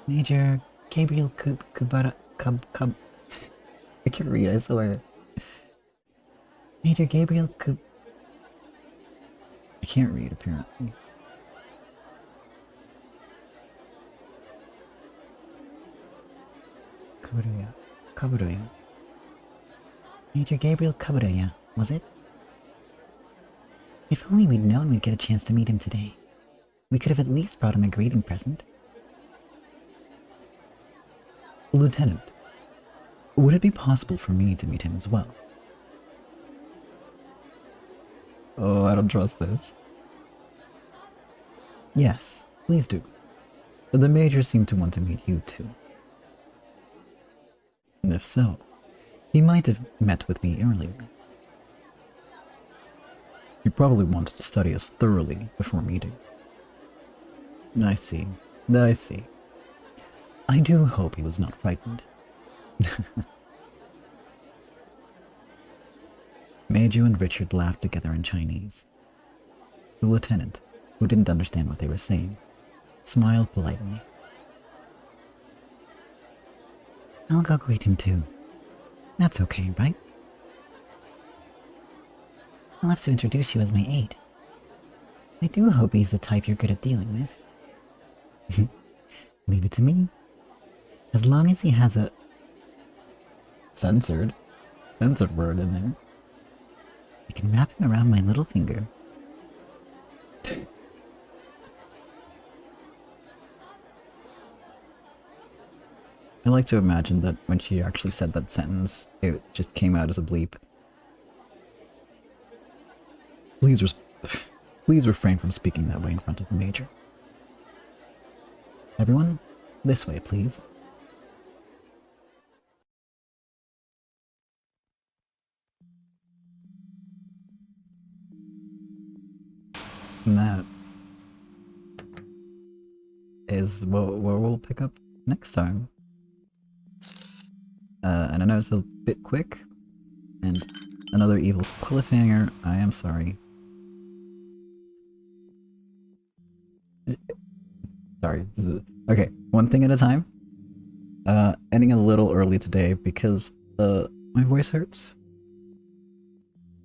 Major Gabriel Kubara. I can't read, I swear. Major Gabriel Kub. I can't read, apparently. Kaburoya. Major Gabriel Kaburoya, was it? If only we'd known we'd get a chance to meet him today. We could have at least brought him a greeting present. Lieutenant, would it be possible for me to meet him as well? Oh, I don't trust this. Yes, please do. The Major seemed to want to meet you too. If so, he might have met with me earlier. He probably wanted to study us thoroughly before meeting. I see. I do hope he was not frightened. Meiju and Richard laughed together in Chinese. The lieutenant, who didn't understand what they were saying, smiled politely. I'll go greet him too. That's okay, right? I'll have to introduce you as my aide. I do hope he's the type you're good at dealing with. Leave it to me. As long as he has a censored word in there. I can wrap him around my little finger. I like to imagine that when she actually said that sentence, it just came out as a bleep. Please refrain from speaking that way in front of the Major. Everyone, this way, please. And that is what we'll pick up next time. And I know it's a bit quick, and another evil cliffhanger. I am sorry. Sorry. Okay, one thing at a time. Ending a little early today because my voice hurts.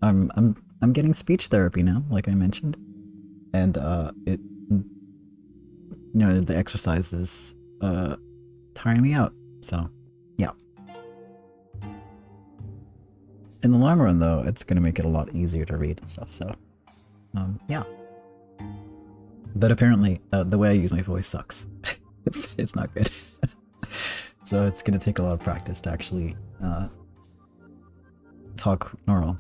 I'm getting speech therapy now, like I mentioned, and the exercises tiring me out. So yeah. In the long run, though, it's gonna make it a lot easier to read and stuff. So yeah. But apparently, the way I use my voice sucks. it's not good. So it's gonna take a lot of practice to actually talk normal.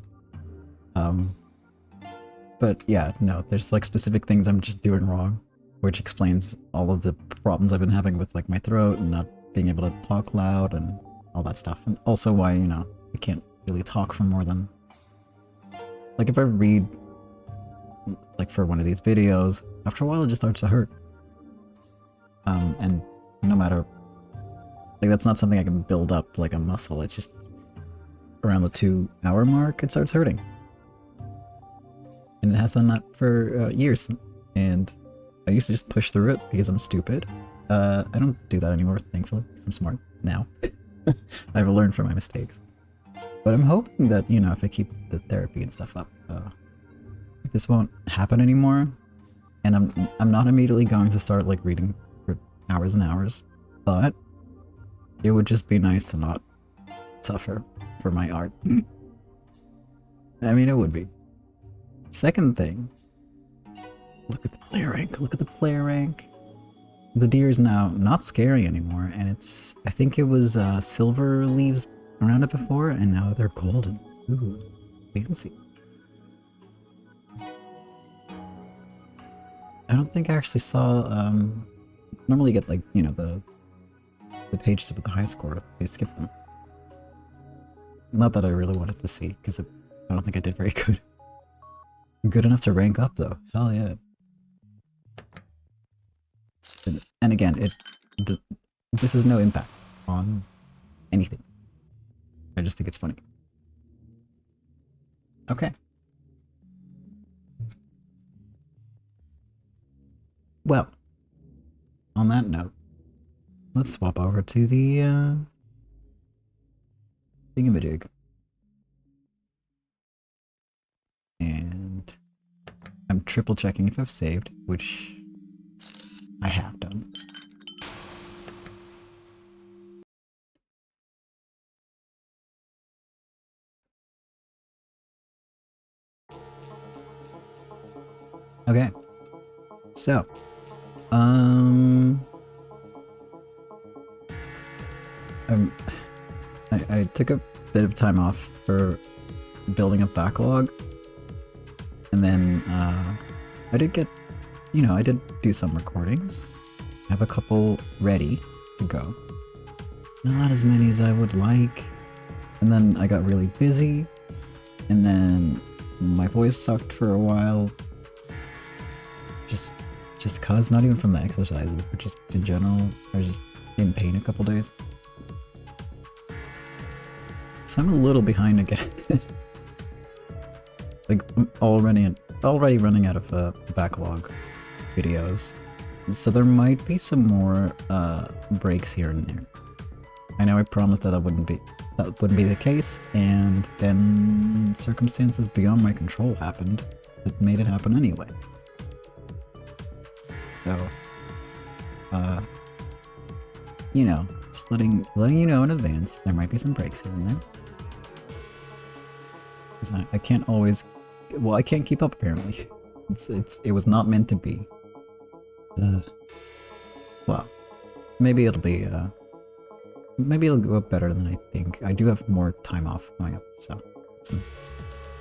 But yeah, no, there's like specific things I'm just doing wrong, which explains all of the problems I've been having with like my throat and not being able to talk loud and all that stuff. And also why, I can't really talk for more than, like, if I read like for one of these videos, after a while it just starts to hurt. And no matter, like, that's not something I can build up like a muscle. It's just around the 2-hour mark it starts hurting, and it has done that for years. And I used to just push through it because I'm stupid. I don't do that anymore, thankfully, because I'm smart now. I've learned from my mistakes. But I'm hoping that, if I keep the therapy and stuff up, this won't happen anymore. And I'm not immediately going to start like reading for hours and hours, but it would just be nice to not suffer for my art. I mean, it would be. Second thing, look at the player rank. Look at the player rank. The deer is now not scary anymore, and I think it was silver leaves around it before, and now they're golden. Ooh, fancy. don't think I actually saw, normally you get like, you know, the pages with the high score, they skip them. Not that I really wanted to see, because I don't think I did very good. Good enough to rank up though, hell yeah. And again, this has no impact on anything. I just think it's funny. Okay. Well, on that note, let's swap over to the thingamajig. And I'm triple checking if I've saved, which I have done. Okay. So, I took a bit of time off for building a backlog, and then I did get, you know, I did do some recordings. I have a couple ready to go. Not as many as I would like, and then I got really busy, and then my voice sucked for a while. Just cause, not even from the exercises, but just in general, I was just in pain a couple days. So I'm a little behind again. Like, I'm already running out of backlog videos. So there might be some more breaks here and there. I know I promised that wouldn't be the case, and then circumstances beyond my control happened that made it happen anyway. So, you know, just letting you know in advance, there might be some breaks here and there. Because I can't always, well, I can't keep up apparently. It was not meant to be. Well, maybe it'll go up better than I think. I do have more time off coming up, so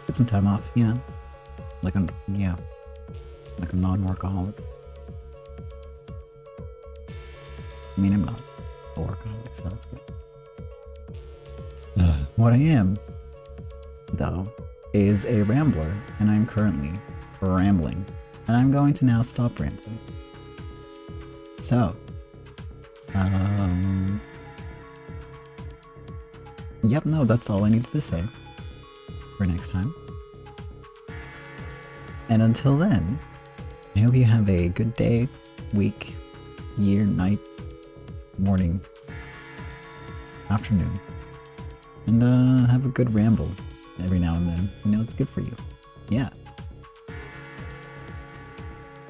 get some time off, you know, like a non-workaholic. I mean, I'm not a workaholic, so that's good. What I am, though, is a rambler, and I'm currently rambling, and I'm going to now stop rambling. So, yep, no, that's all I needed to say for next time. And until then, I hope you have a good day, week, year, night, morning, afternoon, and have a good ramble every now and then. You know, it's good for you. Yeah.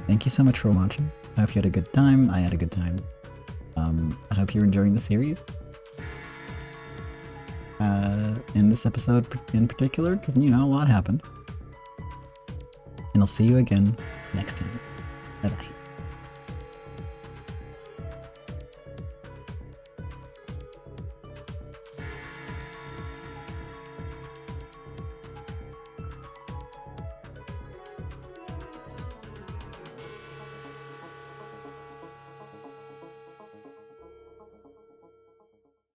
Thank you so much for watching. I hope you had a good time. I had a good time. I hope you're enjoying the series. In this episode in particular, because, you know, a lot happened. And I'll see you again next time.